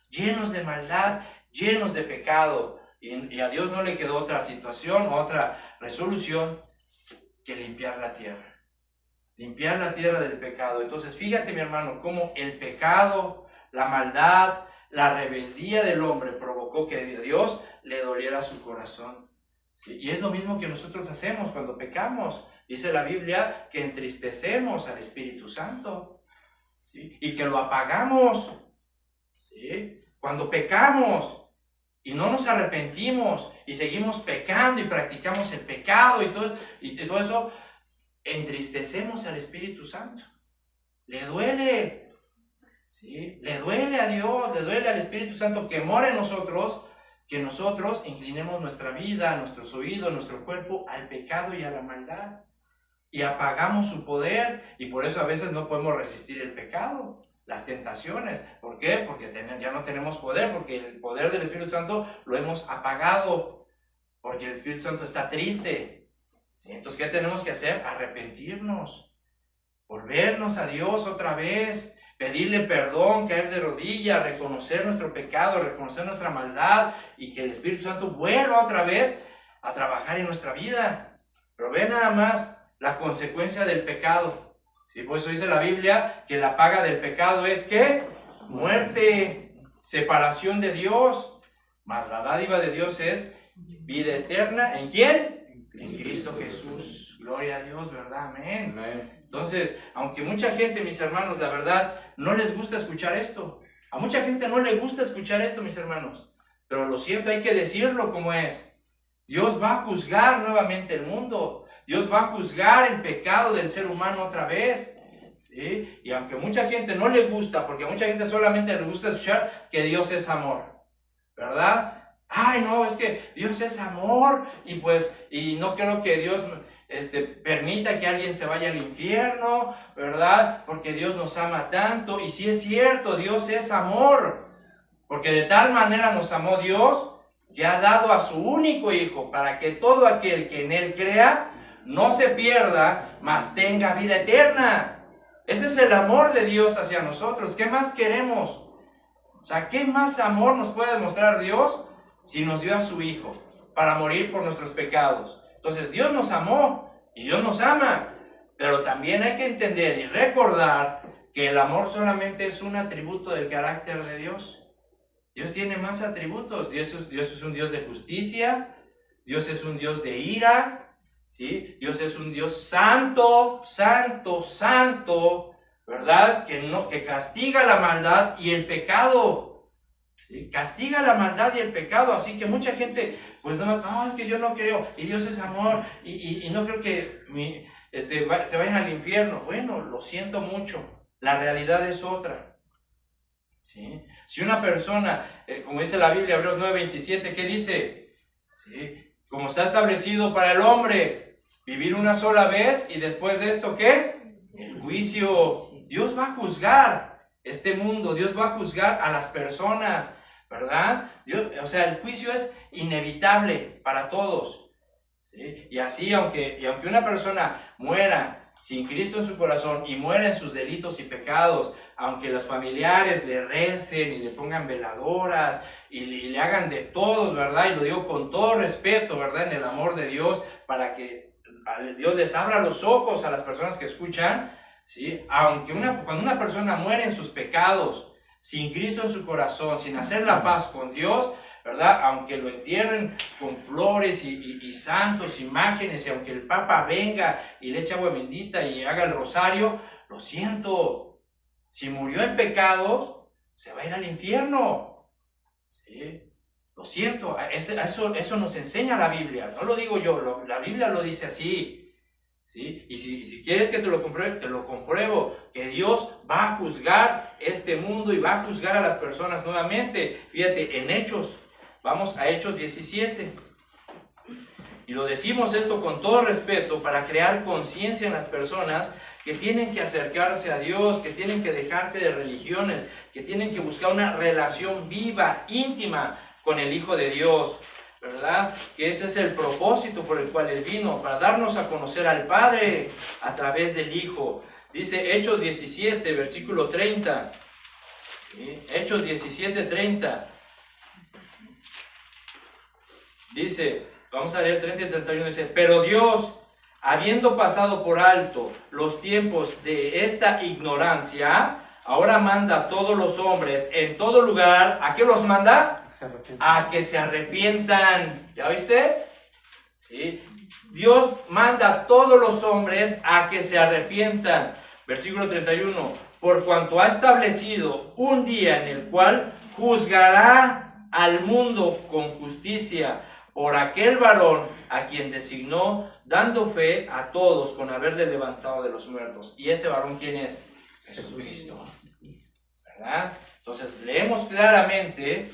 llenos de maldad, llenos de pecado. Y a Dios no le quedó otra situación, otra resolución que limpiar la tierra del pecado. Entonces, fíjate, mi hermano, cómo el pecado, la maldad, la rebeldía del hombre provocó que Dios le doliera su corazón. Y es lo mismo que nosotros hacemos cuando pecamos. Dice la Biblia que entristecemos al Espíritu Santo, ¿sí? Y que lo apagamos, ¿sí? Cuando pecamos y no nos arrepentimos y seguimos pecando y practicamos el pecado y todo eso, entristecemos al Espíritu Santo. Le duele, ¿sí? Le duele a Dios, le duele al Espíritu Santo que mora en nosotros, que nosotros inclinemos nuestra vida, nuestros oídos, nuestro cuerpo al pecado y a la maldad. Y apagamos su poder, y por eso a veces no podemos resistir el pecado, las tentaciones. ¿Por qué? Porque ya no tenemos poder, porque el poder del Espíritu Santo lo hemos apagado, porque el Espíritu Santo está triste. ¿Sí? Entonces, ¿qué tenemos que hacer? Arrepentirnos, volvernos a Dios otra vez, pedirle perdón, caer de rodillas, reconocer nuestro pecado, reconocer nuestra maldad, y que el Espíritu Santo vuelva otra vez a trabajar en nuestra vida. Pero ve nada más la consecuencia del pecado. ¿Sí? Por eso dice la Biblia que la paga del pecado es ¿qué? Muerte, separación de Dios. Mas la dádiva de Dios es vida eterna. ¿En quién? En Cristo Jesús. Gloria a Dios, ¿verdad? Amén. Amén. Entonces, aunque mucha gente, mis hermanos, la verdad, no les gusta escuchar esto. A mucha gente no le gusta escuchar esto, mis hermanos. Pero lo siento, hay que decirlo como es. Dios va a juzgar nuevamente el mundo. Dios va a juzgar el pecado del ser humano otra vez, ¿sí? Y aunque mucha gente no le gusta, porque a mucha gente solamente le gusta escuchar que Dios es amor, ¿verdad? Ay, no, es que Dios es amor, y no creo que Dios permita que alguien se vaya al infierno, ¿verdad? Porque Dios nos ama tanto, y sí es cierto, Dios es amor, porque de tal manera nos amó Dios, que ha dado a su único Hijo, para que todo aquel que en Él crea, no se pierda, mas tenga vida eterna. Ese es el amor de Dios hacia nosotros. ¿Qué más queremos? O sea, ¿qué más amor nos puede demostrar Dios si nos dio a su Hijo para morir por nuestros pecados? Entonces, Dios nos amó y Dios nos ama, pero también hay que entender y recordar que el amor solamente es un atributo del carácter de Dios. Dios tiene más atributos. Dios es un Dios de justicia, Dios es un Dios de ira, ¿sí? Dios es un Dios santo, santo, santo, ¿verdad? Que castiga la maldad y el pecado, ¿sí? Castiga la maldad y el pecado, así que mucha gente, pues nada más, no, es que yo no creo, y Dios es amor, y no creo que se vayan al infierno. Bueno, lo siento mucho, la realidad es otra, ¿sí? Si una persona, como dice la Biblia, Hebreos 9:27, ¿qué dice? ¿Sí? Como está establecido para el hombre, vivir una sola vez, y después de esto, ¿qué? El juicio. Dios va a juzgar este mundo, Dios va a juzgar a las personas, ¿verdad? O sea, el juicio es inevitable para todos, ¿sí? Y así, aunque una persona muera sin Cristo en su corazón y muera en sus delitos y pecados, aunque los familiares le recen y le pongan veladoras y le hagan de todo, ¿verdad? Y lo digo con todo respeto, ¿verdad? En el amor de Dios, para que Dios les abra los ojos a las personas que escuchan, ¿sí? Cuando una persona muere en sus pecados, sin Cristo en su corazón, sin hacer la paz con Dios, ¿verdad? Aunque lo entierren con flores y santos, imágenes, y aunque el Papa venga y le eche agua bendita y haga el rosario, lo siento, si murió en pecados, se va a ir al infierno, ¿sí? Lo siento, eso nos enseña la Biblia, no lo digo yo, la Biblia lo dice así, ¿sí? Y si quieres que te lo compruebo, que Dios va a juzgar este mundo y va a juzgar a las personas nuevamente. Fíjate, en Hechos, vamos a Hechos 17, y lo decimos esto con todo respeto para crear conciencia en las personas que tienen que acercarse a Dios, que tienen que dejarse de religiones, que tienen que buscar una relación viva, íntima con el Hijo de Dios, ¿verdad? Que ese es el propósito por el cual Él vino, para darnos a conocer al Padre a través del Hijo. Dice Hechos 17, versículo 30. ¿Sí? Hechos 17, 30. Dice, vamos a leer 30 y 31, dice, pero Dios, habiendo pasado por alto los tiempos de esta ignorancia, ahora manda a todos los hombres en todo lugar, ¿a qué los manda? A que se arrepientan. ¿Ya viste? ¿sí? Dios manda a todos los hombres a que se arrepientan. Versículo 31. Por cuanto ha establecido un día en el cual juzgará al mundo con justicia por aquel varón a quien designó, dando fe a todos con haberle levantado de los muertos. ¿Y ese varón quién es? Jesucristo. ¿Verdad? Entonces leemos claramente,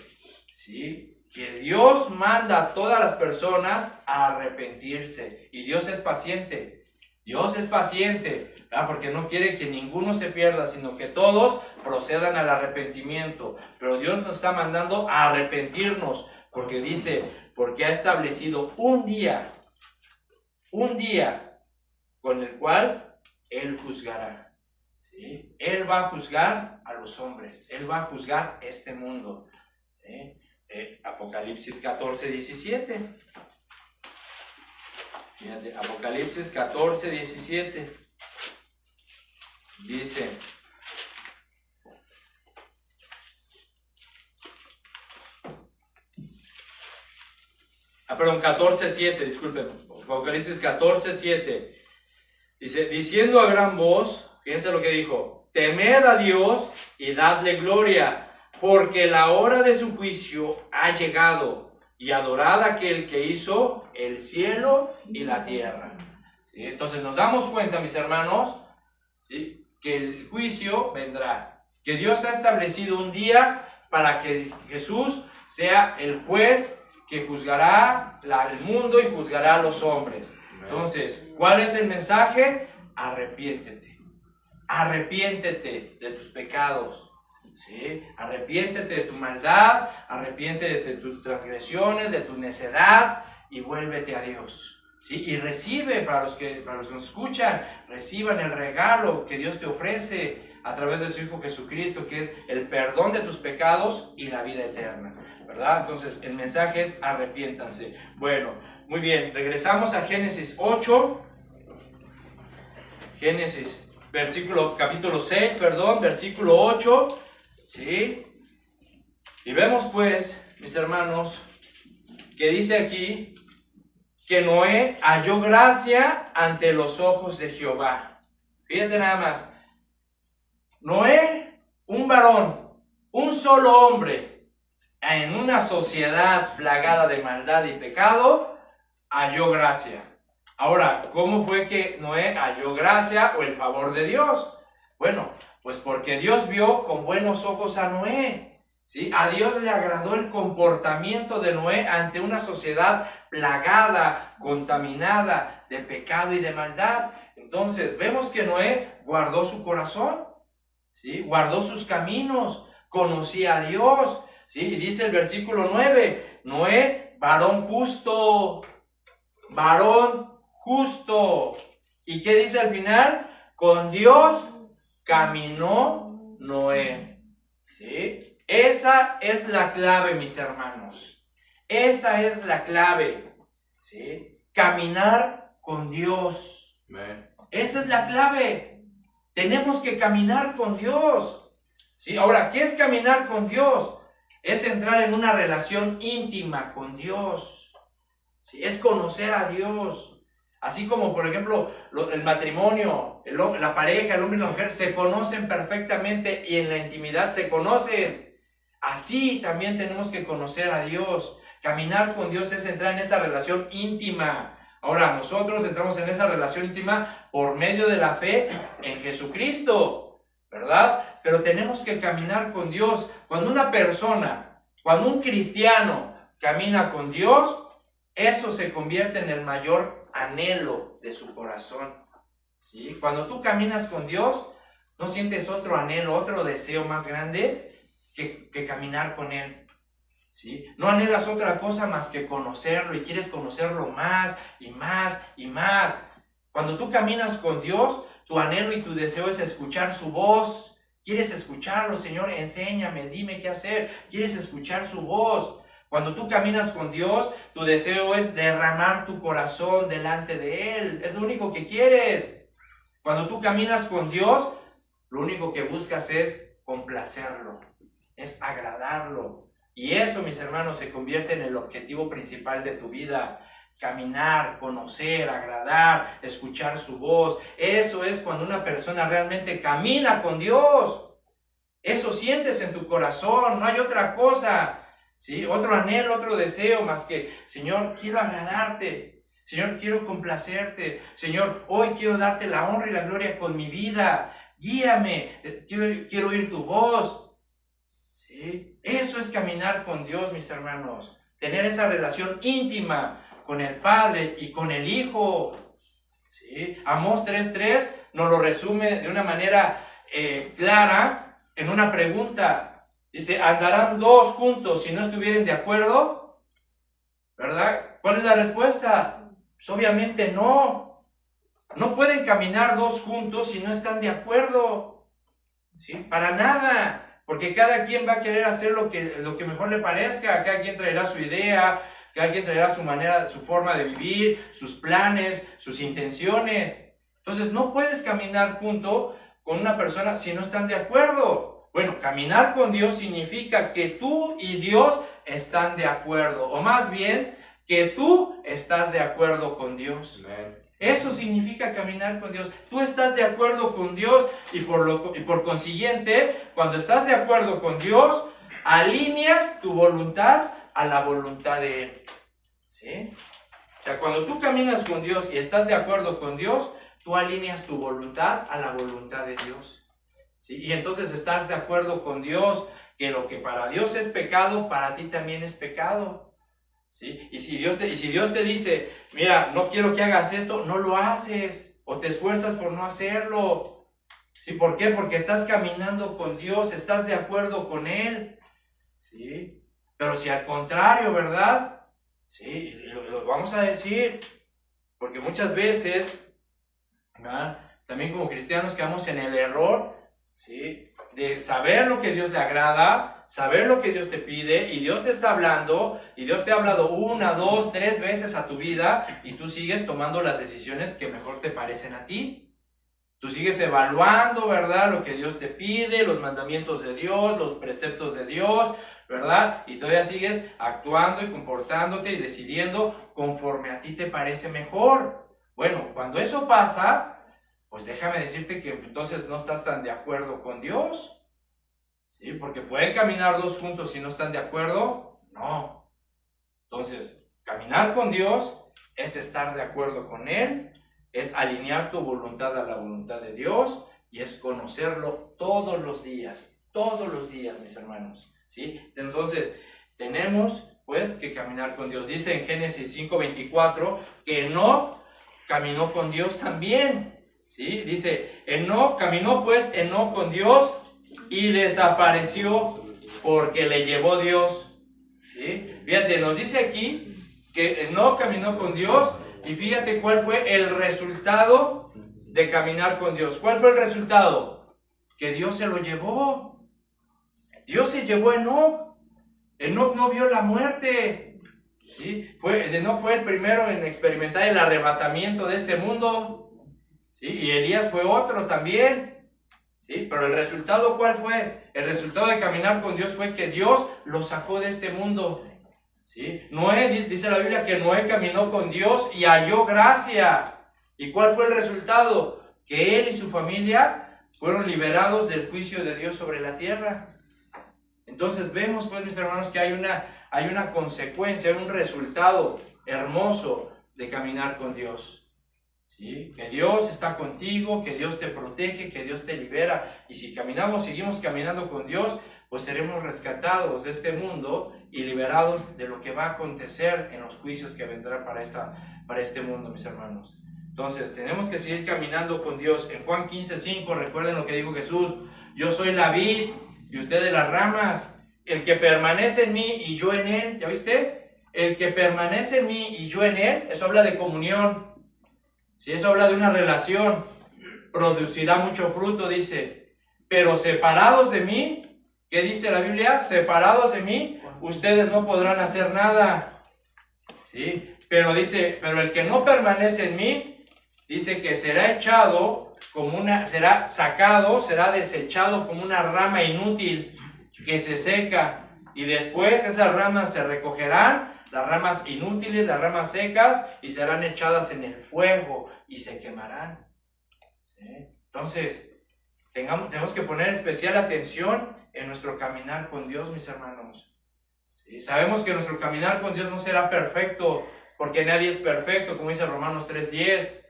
¿sí?, que Dios manda a todas las personas a arrepentirse. Y Dios es paciente. Dios es paciente, ¿verdad? Porque no quiere que ninguno se pierda, sino que todos procedan al arrepentimiento. Pero Dios nos está mandando a arrepentirnos, porque dice, porque ha establecido un día con el cual Él juzgará. ¿Sí? Él va a juzgar a los hombres, Él va a juzgar este mundo. ¿Sí? Apocalipsis 14, 17. Fíjate, Apocalipsis 14, 17. Dice, perdón, 14, 7, disculpen. Apocalipsis 14, 7. Dice, diciendo a gran voz, fíjense lo que dijo, temed a Dios y dadle gloria, porque la hora de su juicio ha llegado, y adorad a aquel que hizo el cielo y la tierra. ¿Sí? Entonces nos damos cuenta, mis hermanos, ¿sí?, que el juicio vendrá, que Dios ha establecido un día para que Jesús sea el juez que juzgará el mundo y juzgará a los hombres. Entonces, ¿cuál es el mensaje? Arrepiéntete. Arrepiéntete de tus pecados. ¿Sí? Arrepiéntete de tu maldad, arrepiéntete de tus transgresiones, de tu necedad y vuélvete a Dios. ¿Sí? Y recibe, para los que nos escuchan, reciban el regalo que Dios te ofrece a través de su Hijo Jesucristo, que es el perdón de tus pecados y la vida eterna, ¿verdad? Entonces el mensaje es arrepiéntanse. Bueno, muy bien, regresamos a Génesis 8. Génesis, capítulo 6, versículo 8. ¿Sí? Y vemos pues, mis hermanos, que dice aquí que Noé halló gracia ante los ojos de Jehová. Fíjate nada más. Noé, un varón, un solo hombre, en una sociedad plagada de maldad y pecado, halló gracia. Ahora, ¿cómo fue que Noé halló gracia o el favor de Dios? Bueno, pues porque Dios vio con buenos ojos a Noé, ¿sí? A Dios le agradó el comportamiento de Noé ante una sociedad plagada, contaminada de pecado y de maldad. Entonces, vemos que Noé guardó su corazón, ¿sí? Guardó sus caminos, conocía a Dios, ¿sí? Y dice el versículo 9, Noé, varón justo. ¿Y qué dice al final? Con Dios caminó Noé. ¿Sí? Esa es la clave, mis hermanos. Esa es la clave. ¿Sí? Caminar con Dios. Esa es la clave. Tenemos que caminar con Dios. ¿Sí? Ahora, ¿qué es caminar con Dios? Es entrar en una relación íntima con Dios. ¿Sí? Es conocer a Dios. Así como, por ejemplo, el matrimonio, la pareja, el hombre y la mujer se conocen perfectamente y en la intimidad se conocen. Así también tenemos que conocer a Dios. Caminar con Dios es entrar en esa relación íntima. Ahora, nosotros entramos en esa relación íntima por medio de la fe en Jesucristo, ¿verdad? Pero tenemos que caminar con Dios. Cuando un cristiano camina con Dios, eso se convierte en el mayor anhelo de su corazón. ¿Sí? Cuando tú caminas con Dios, no sientes otro anhelo, otro deseo más grande que caminar con Él. ¿Sí? No anhelas otra cosa más que conocerlo y quieres conocerlo más y más y más. Cuando tú caminas con Dios, tu anhelo y tu deseo es escuchar su voz. Quieres escucharlo, Señor, enséñame, dime qué hacer. Quieres escuchar su voz. Cuando tú caminas con Dios, tu deseo es derramar tu corazón delante de Él. Es lo único que quieres. Cuando tú caminas con Dios, lo único que buscas es complacerlo, es agradarlo. Y eso, mis hermanos, se convierte en el objetivo principal de tu vida. caminar, conocer, agradar, escuchar su voz. Eso es cuando una persona realmente camina con Dios. Eso sientes en tu corazón, no hay otra cosa, ¿sí? Otro anhelo, otro deseo más que, Señor, quiero agradarte. Señor, quiero complacerte. Señor, hoy quiero darte la honra y la gloria con mi vida. Guíame, quiero oír tu voz. ¿Sí? Eso es caminar con Dios, mis hermanos. Tener esa relación íntima con el Padre y con el Hijo. ¿Sí? Amós 3:3 nos lo resume de una manera clara en una pregunta. Dice, ¿andarán dos juntos si no estuvieren de acuerdo? ¿Verdad? ¿Cuál es la respuesta? Pues obviamente no. No pueden caminar dos juntos si no están de acuerdo. ¿Sí? Para nada. Porque cada quien va a querer hacer lo que mejor le parezca. Cada quien traerá su idea, cada quien traerá su manera, su forma de vivir, sus planes, sus intenciones. Entonces no puedes caminar junto con una persona si no están de acuerdo. Bueno, caminar con Dios significa que tú y Dios están de acuerdo. O más bien, que tú estás de acuerdo con Dios. Amén. Eso significa caminar con Dios. Tú estás de acuerdo con Dios y por consiguiente, cuando estás de acuerdo con Dios, alineas tu voluntad a la voluntad de Él. ¿Sí? O sea, cuando tú caminas con Dios y estás de acuerdo con Dios, tú alineas tu voluntad a la voluntad de Dios. ¿Sí? Y entonces estás de acuerdo con Dios, que lo que para Dios es pecado, para ti también es pecado. ¿Sí? Y si Dios te dice, mira, no quiero que hagas esto, no lo haces, o te esfuerzas por no hacerlo. ¿Sí? ¿Por qué? Porque estás caminando con Dios, estás de acuerdo con Él. ¿Sí? Pero si al contrario, ¿verdad? Sí, lo vamos a decir, porque muchas veces, ¿verdad?, también como cristianos quedamos en el error, ¿sí?, de saber lo que Dios le agrada, saber lo que Dios te pide, y Dios te está hablando, y Dios te ha hablado 1, 2, 3 veces a tu vida, y tú sigues tomando las decisiones que mejor te parecen a ti. Tú sigues evaluando, ¿verdad?, lo que Dios te pide, los mandamientos de Dios, los preceptos de Dios, ¿verdad? Y todavía sigues actuando y comportándote y decidiendo conforme a ti te parece mejor. Bueno, cuando eso pasa, pues déjame decirte que entonces no estás tan de acuerdo con Dios. ¿Sí? Porque pueden caminar dos juntos si no están de acuerdo. No. Entonces, caminar con Dios es estar de acuerdo con Él, es alinear tu voluntad a la voluntad de Dios y es conocerlo todos los días, mis hermanos. ¿Sí? Entonces, tenemos pues que caminar con Dios. Dice en Génesis 5:24 que Enoc caminó con Dios también. ¿Sí? Dice, caminó pues Enoc con Dios y desapareció porque le llevó Dios. ¿Sí? Fíjate, nos dice aquí que Enoc caminó con Dios y fíjate cuál fue el resultado de caminar con Dios. ¿Cuál fue el resultado? Que Dios se lo llevó. Dios se llevó a Enoc. Enoc no vio la muerte. ¿Sí? Enoc fue el primero en experimentar el arrebatamiento de este mundo. ¿Sí? Y Elías fue otro también. ¿Sí? Pero el resultado, ¿cuál fue? El resultado de caminar con Dios fue que Dios lo sacó de este mundo. ¿Sí? Noé, dice la Biblia que Noé caminó con Dios y halló gracia. ¿Y cuál fue el resultado? Que él y su familia fueron liberados del juicio de Dios sobre la tierra. Entonces vemos pues, mis hermanos, que hay una consecuencia, hay un resultado hermoso de caminar con Dios. ¿Sí? Que Dios está contigo, que Dios te protege, que Dios te libera. Y si seguimos caminando con Dios, pues seremos rescatados de este mundo y liberados de lo que va a acontecer en los juicios que vendrán para este mundo, mis hermanos. Entonces, tenemos que seguir caminando con Dios. En Juan 15:5, recuerden lo que dijo Jesús: yo soy la vid y ustedes las ramas. El que permanece en mí y yo en él, ¿ya viste? El que permanece en mí y yo en él, eso habla de comunión. Si eso habla de una relación, producirá mucho fruto, dice. Pero separados de mí, ¿qué dice la Biblia? Separados de mí, ustedes no podrán hacer nada. ¿Sí? Pero dice, pero el que no permanece en mí, dice que será será sacado, será desechado como una rama inútil que se seca, y después esas ramas se recogerán las ramas inútiles, las ramas secas, y serán echadas en el fuego y se quemarán. ¿Sí? Entonces, tenemos que poner especial atención en nuestro caminar con Dios, mis hermanos. ¿Sí? Sabemos que nuestro caminar con Dios no será perfecto, porque nadie es perfecto, como dice Romanos 3:10,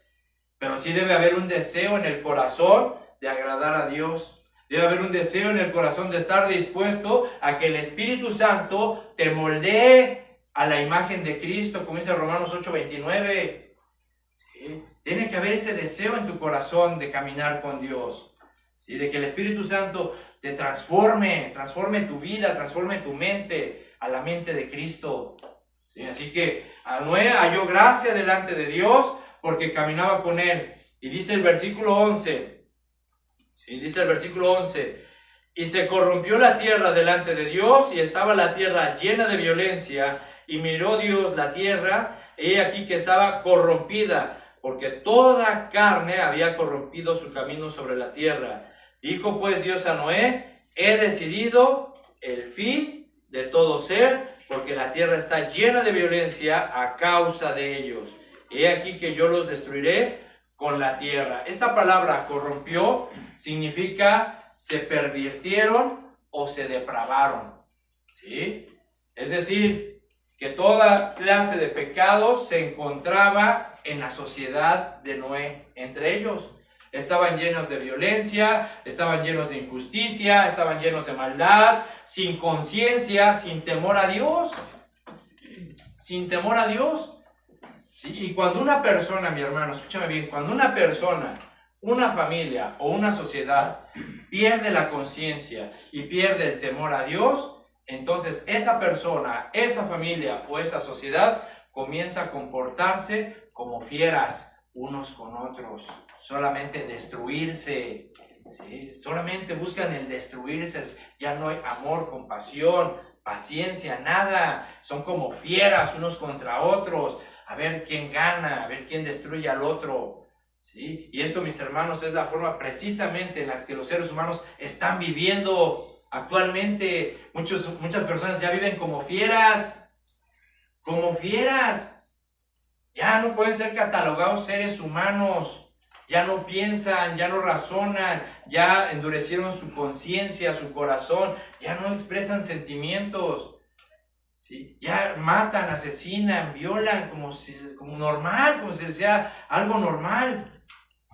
pero sí debe haber un deseo en el corazón de agradar a Dios. Debe haber un deseo en el corazón de estar dispuesto a que el Espíritu Santo te moldee a la imagen de Cristo, como dice Romanos 8:29. ¿Sí? Tiene que haber ese deseo en tu corazón de caminar con Dios. ¿Sí? De que el Espíritu Santo te transforme tu vida, transforme tu mente a la mente de Cristo. ¿Sí? Así que a Noé halló gracia delante de Dios porque caminaba con él. Y dice el versículo 11, ¿sí? Dice el versículo 11, y se corrompió la tierra delante de Dios, y estaba la tierra llena de violencia, y miró Dios la tierra, y he aquí que estaba corrompida, porque toda carne había corrompido su camino sobre la tierra. Dijo pues Dios a Noé, he decidido el fin de todo ser, porque la tierra está llena de violencia a causa de ellos. He aquí que yo los destruiré con la tierra. Esta palabra corrompió significa se pervirtieron o se depravaron. ¿Sí? Es decir, que toda clase de pecados se encontraba en la sociedad de Noé. Entre ellos estaban llenos de violencia, estaban llenos de injusticia, estaban llenos de maldad, sin conciencia, sin temor a Dios. Sin temor a Dios. ¿Sí? Y cuando una persona, mi hermano, escúchame bien, cuando una persona, una familia o una sociedad pierde la conciencia y pierde el temor a Dios, entonces esa persona, esa familia o esa sociedad comienza a comportarse como fieras unos con otros, solamente destruirse, ¿sí? Solamente buscan el destruirse, ya no hay amor, compasión, paciencia, nada, son como fieras unos contra otros, a ver quién gana, a ver quién destruye al otro. ¿Sí? Y esto, mis hermanos, es la forma precisamente en la que los seres humanos están viviendo actualmente. Muchas personas ya viven como fieras, ya no pueden ser catalogados seres humanos, ya no piensan, ya no razonan, ya endurecieron su conciencia, su corazón, ya no expresan sentimientos. ¿Sí? Ya matan, asesinan, violan como normal, como si sea algo normal.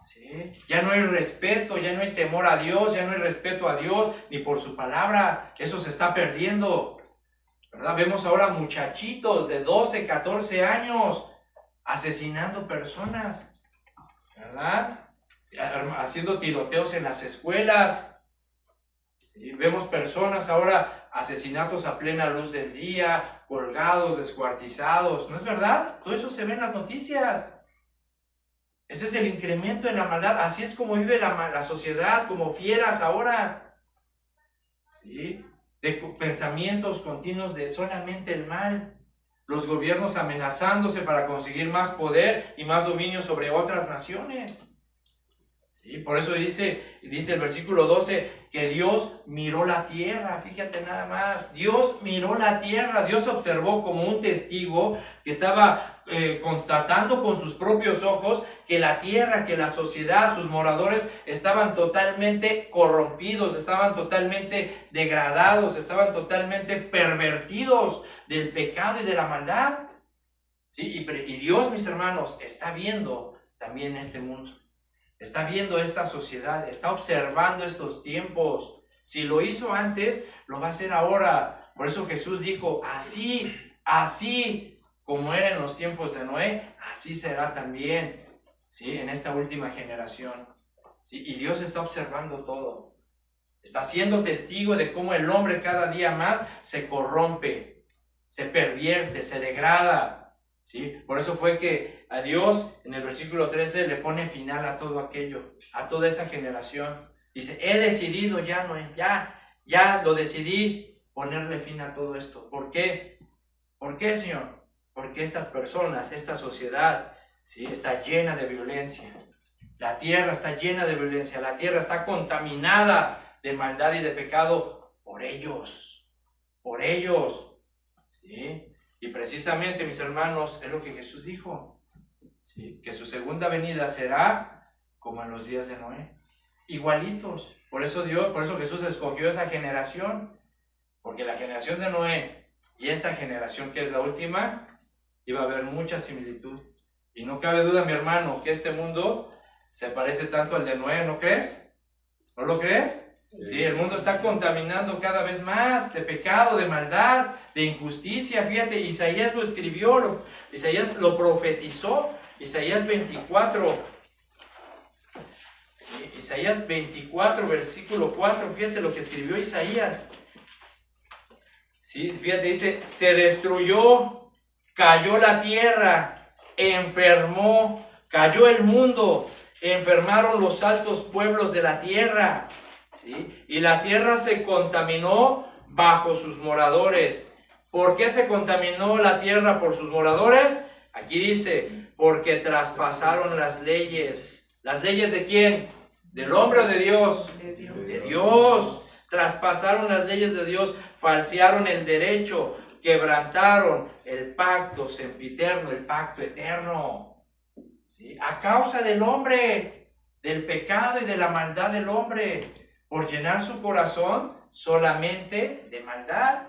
¿Sí? Ya no hay respeto, ya no hay temor a Dios, ya no hay respeto a Dios ni por su palabra. Eso se está perdiendo, ¿verdad? Vemos ahora muchachitos de 12, 14 años asesinando personas, ¿verdad? Haciendo tiroteos en las escuelas. ¿Sí? Vemos personas ahora, asesinatos a plena luz del día, colgados, descuartizados. ¿No es verdad? Todo eso se ve en las noticias. Ese es el incremento en la maldad. Así es como vive la sociedad, como fieras ahora. ¿Sí? De pensamientos continuos de solamente el mal. Los gobiernos amenazándose para conseguir más poder y más dominio sobre otras naciones. ¿Sí? Por eso dice el versículo 12 que Dios miró la tierra. Fíjate nada más, Dios miró la tierra. Dios observó como un testigo que estaba constatando con sus propios ojos que la tierra, que la sociedad, sus moradores estaban totalmente corrompidos, estaban totalmente degradados, estaban totalmente pervertidos del pecado y de la maldad. ¿Sí? Y Dios, mis hermanos, está viendo también este mundo. Está viendo esta sociedad, está observando estos tiempos. Si lo hizo antes, lo va a hacer ahora. Por eso Jesús dijo, así como era en los tiempos de Noé, así será también, ¿sí? En esta última generación. ¿Sí? Y Dios está observando todo. Está siendo testigo de cómo el hombre cada día más se corrompe, se pervierte, se degrada. ¿Sí? Por eso fue que a Dios en el versículo 13 le pone final a todo aquello, a toda esa generación. Dice, he decidido ya lo decidí ponerle fin a todo esto. ¿Por qué? ¿Por qué, Señor? Porque estas personas, esta sociedad, ¿sí? Está llena de violencia. La tierra está llena de violencia, la tierra está contaminada de maldad y de pecado por ellos, ¿sí? Y precisamente, mis hermanos, es lo que Jesús dijo, ¿sí? Que su segunda venida será como en los días de Noé, igualitos. Por eso Jesús escogió esa generación, porque la generación de Noé y esta generación que es la última, iba a haber mucha similitud. Y no cabe duda, mi hermano, que este mundo se parece tanto al de Noé, ¿no crees? ¿No lo crees? Sí, el mundo está contaminando cada vez más de pecado, de maldad, de injusticia. Fíjate, Isaías lo escribió, Isaías lo profetizó, Isaías 24. Sí, Isaías 24, versículo 4, fíjate lo que escribió Isaías. Sí, fíjate, dice, se destruyó, cayó la tierra, enfermó, cayó el mundo, enfermaron los altos pueblos de la tierra, ¿sí? Y la tierra se contaminó bajo sus moradores. ¿Por qué se contaminó la tierra por sus moradores? Aquí dice, porque traspasaron las leyes. ¿Las leyes de quién? ¿Del hombre o de Dios? De Dios. Traspasaron las leyes de Dios, falsearon el derecho, quebrantaron el pacto sempiterno, el pacto eterno. ¿Sí? A causa del hombre, del pecado y de la maldad del hombre, por llenar su corazón solamente de maldad.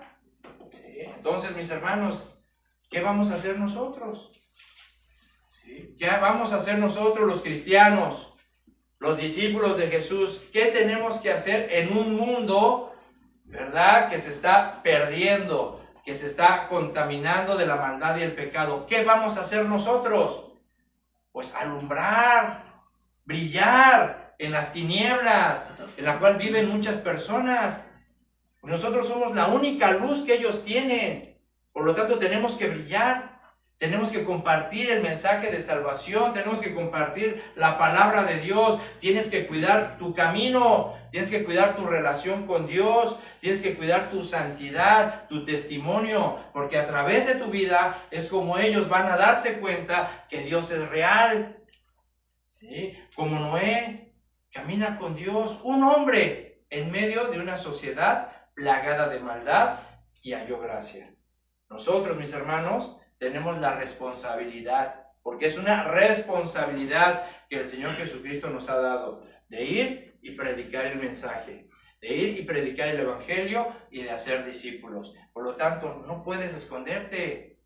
¿Sí? Entonces, mis hermanos, ¿qué vamos a hacer nosotros? ¿Sí? ¿Qué vamos a hacer nosotros los cristianos, los discípulos de Jesús? ¿Qué tenemos que hacer en un mundo, verdad, que se está perdiendo, que se está contaminando de la maldad y el pecado? ¿Qué vamos a hacer nosotros? Pues alumbrar, brillar en las tinieblas en la cual viven muchas personas. Nosotros somos la única luz que ellos tienen. Por lo tanto, tenemos que brillar. Tenemos que compartir el mensaje de salvación, tenemos que compartir la palabra de Dios, tienes que cuidar tu camino, tienes que cuidar tu relación con Dios, tienes que cuidar tu santidad, tu testimonio, porque a través de tu vida es como ellos van a darse cuenta que Dios es real. ¿Sí? Como Noé, camina con Dios, un hombre en medio de una sociedad plagada de maldad y halló gracia. Nosotros, mis hermanos, tenemos la responsabilidad, porque es una responsabilidad que el Señor Jesucristo nos ha dado, de ir y predicar el mensaje, de ir y predicar el evangelio y de hacer discípulos. Por lo tanto, no puedes esconderte,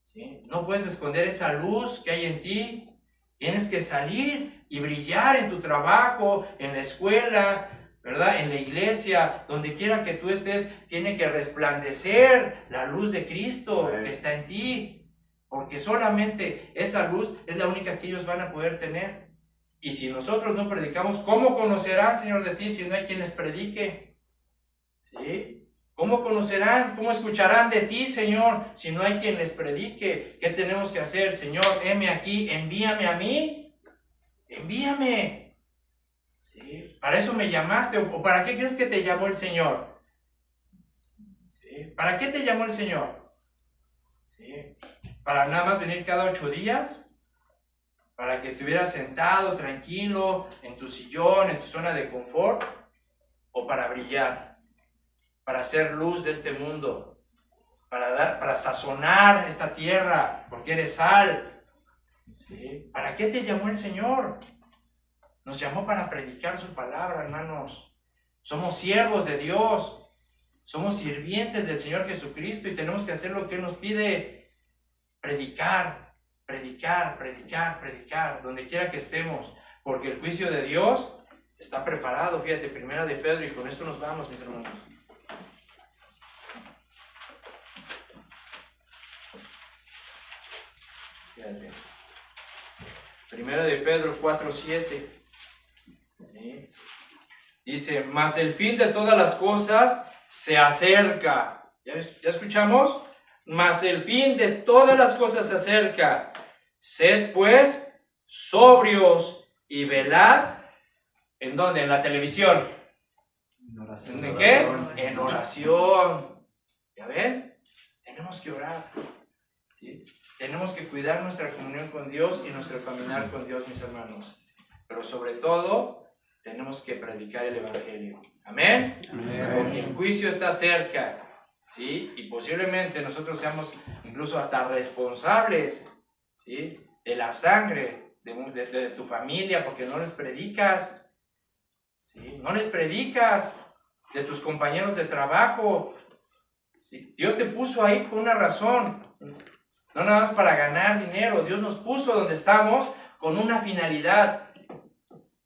¿sí? No puedes esconder esa luz que hay en ti. Tienes que salir y brillar en tu trabajo, en la escuela, ¿verdad? En la iglesia, donde quiera que tú estés, tiene que resplandecer la luz de Cristo que está en ti, porque solamente esa luz es la única que ellos van a poder tener. Y si nosotros no predicamos, ¿cómo conocerán, Señor, de ti si no hay quien les predique? ¿Sí? ¿Cómo conocerán, cómo escucharán de ti, Señor, si no hay quien les predique? ¿Qué tenemos que hacer? Señor, heme aquí, envíame a mí, envíame. ¿Sí? ¿Para eso me llamaste? ¿O para qué crees que te llamó el Señor? ¿Sí? ¿Para qué te llamó el Señor? ¿Sí? ¿Para nada más venir cada 8 días? ¿Para que estuvieras sentado, tranquilo, en tu sillón, en tu zona de confort? ¿O para brillar? Para hacer luz de este mundo, para sazonar esta tierra, porque eres sal. ¿Sí? ¿Para qué te llamó el Señor? Nos llamó para predicar su palabra, hermanos. Somos siervos de Dios, somos sirvientes del Señor Jesucristo y tenemos que hacer lo que Él nos pide: predicar, predicar, predicar, predicar, donde quiera que estemos, porque el juicio de Dios está preparado. Fíjate, Primera de Pedro, y con esto nos vamos, mis hermanos. Fíjate. Primera de Pedro 4:7. ¿Sí? Dice, mas el fin de todas las cosas se acerca. ¿Ya escuchamos? Mas el fin de todas las cosas se acerca. Sed pues sobrios y velad. ¿En dónde? ¿En la televisión? En oración. ¿En qué? En oración. ¿Ya ven? Tenemos que orar. ¿Sí? Tenemos que cuidar nuestra comunión con Dios y nuestro caminar con Dios, mis hermanos. Pero sobre todo, tenemos que predicar el evangelio. ¿Amén? Amén. Porque el juicio está cerca, ¿sí? Y posiblemente nosotros seamos incluso hasta responsables, ¿sí?, de la sangre de tu familia, porque no les predicas, ¿sí? No les predicas, de tus compañeros de trabajo, ¿sí? Dios te puso ahí por una razón, no nada más para ganar dinero. Dios nos puso donde estamos con una finalidad: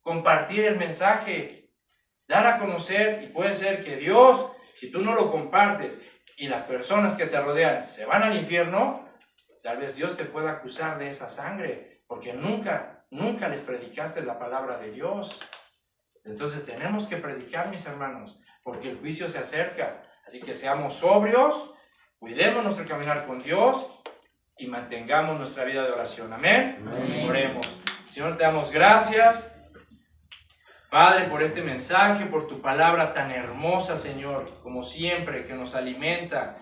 compartir el mensaje, dar a conocer. Y puede ser que Dios, si tú no lo compartes y las personas que te rodean se van al infierno, tal vez Dios te pueda acusar de esa sangre, porque nunca les predicaste la palabra de Dios. Entonces tenemos que predicar, mis hermanos, porque el juicio se acerca. Así que seamos sobrios, cuidemos nuestro caminar con Dios y mantengamos nuestra vida de oración. Amén. Amén. Oremos. Señor, te damos gracias, Padre, por este mensaje, por tu palabra tan hermosa, Señor, como siempre, que nos alimenta,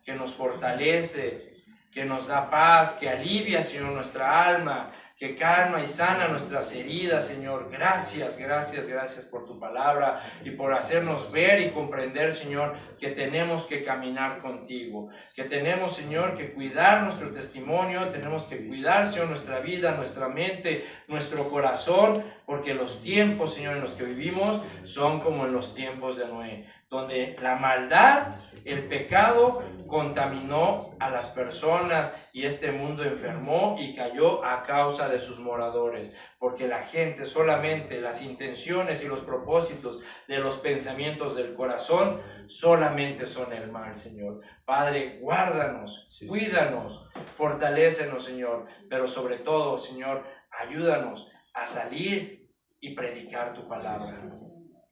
que nos fortalece, que nos da paz, que alivia, Señor, nuestra alma, que calma y sana nuestras heridas, Señor. Gracias, gracias, gracias por tu palabra y por hacernos ver y comprender, Señor, que tenemos que caminar contigo, que tenemos, Señor, que cuidar nuestro testimonio, tenemos que cuidar, Señor, nuestra vida, nuestra mente, nuestro corazón, porque los tiempos, Señor, en los que vivimos son como en los tiempos de Noé, donde la maldad, el pecado contaminó a las personas y este mundo enfermó y cayó a causa de sus moradores, porque la gente solamente, las intenciones y los propósitos de los pensamientos del corazón solamente son el mal, Señor. Padre, guárdanos, cuídanos, fortalécenos, Señor, pero sobre todo, Señor, ayúdanos a salir y predicar tu palabra,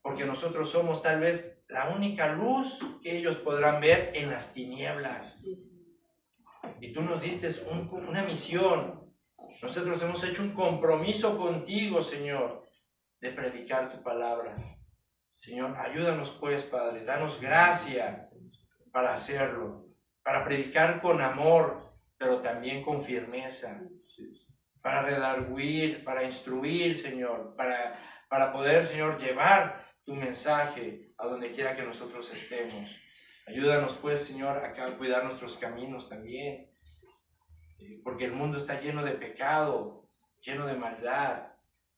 porque nosotros somos tal vez la única luz que ellos podrán ver en las tinieblas. Y tú nos diste una misión. Nosotros hemos hecho un compromiso contigo, Señor, de predicar tu palabra. Señor, ayúdanos pues, Padre, danos gracia para hacerlo, para predicar con amor, pero también con firmeza, para redarguir, para instruir, Señor, para poder, Señor, llevar tu mensaje a donde quiera que nosotros estemos. Ayúdanos pues, Señor, a cuidar nuestros caminos también, porque el mundo está lleno de pecado, lleno de maldad,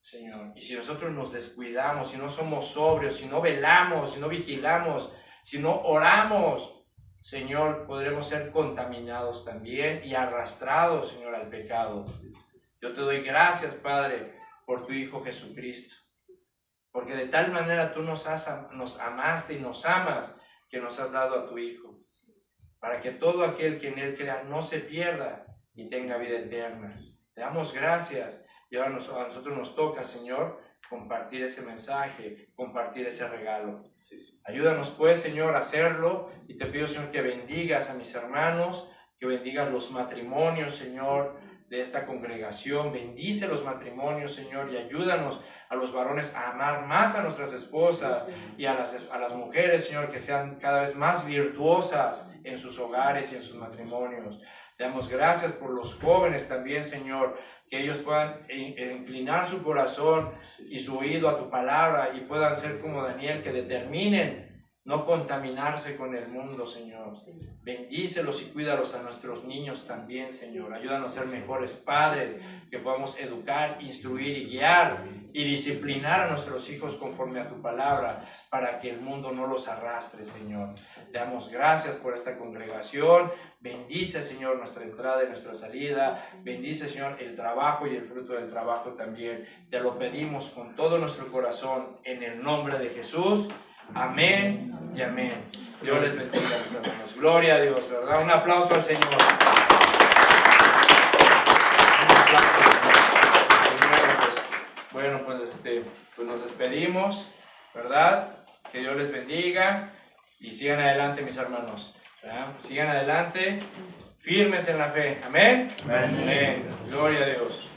Señor. Y si nosotros nos descuidamos, si no somos sobrios, si no velamos, si no vigilamos, si no oramos, Señor, podremos ser contaminados también y arrastrados, Señor, al pecado. Yo te doy gracias, Padre, por tu Hijo Jesucristo, porque de tal manera tú nos amaste y nos amas, que nos has dado a tu Hijo, para que todo aquel que en Él crea no se pierda y tenga vida eterna. Te damos gracias y ahora a nosotros nos toca, Señor, compartir ese mensaje, compartir ese regalo. Ayúdanos pues, Señor, a hacerlo, y te pido, Señor, que bendigas a mis hermanos, que bendigas los matrimonios, Señor, de esta congregación. Bendice los matrimonios, Señor, y ayúdanos a los varones a amar más a nuestras esposas y a las mujeres, Señor, que sean cada vez más virtuosas en sus hogares y en sus matrimonios. Te damos gracias por los jóvenes también, Señor, que ellos puedan inclinar su corazón y su oído a tu palabra y puedan ser como Daniel, que determinen no contaminarse con el mundo, Señor. Bendícelos y cuídalos a nuestros niños también, Señor. Ayúdanos a ser mejores padres, que podamos educar, instruir y guiar y disciplinar a nuestros hijos conforme a tu palabra, para que el mundo no los arrastre, Señor. Te damos gracias por esta congregación. Bendice, Señor, nuestra entrada y nuestra salida. Bendice, Señor, el trabajo y el fruto del trabajo también. Te lo pedimos con todo nuestro corazón, en el nombre de Jesús. Amén y amén. Dios les bendiga, mis hermanos. Gloria a Dios, ¿verdad? Un aplauso al Señor. Un aplauso al Señor. Bueno, pues nos despedimos, ¿verdad? Que Dios les bendiga y sigan adelante, mis hermanos, ¿verdad? Sigan adelante, firmes en la fe. Amén. Amén. Gloria a Dios.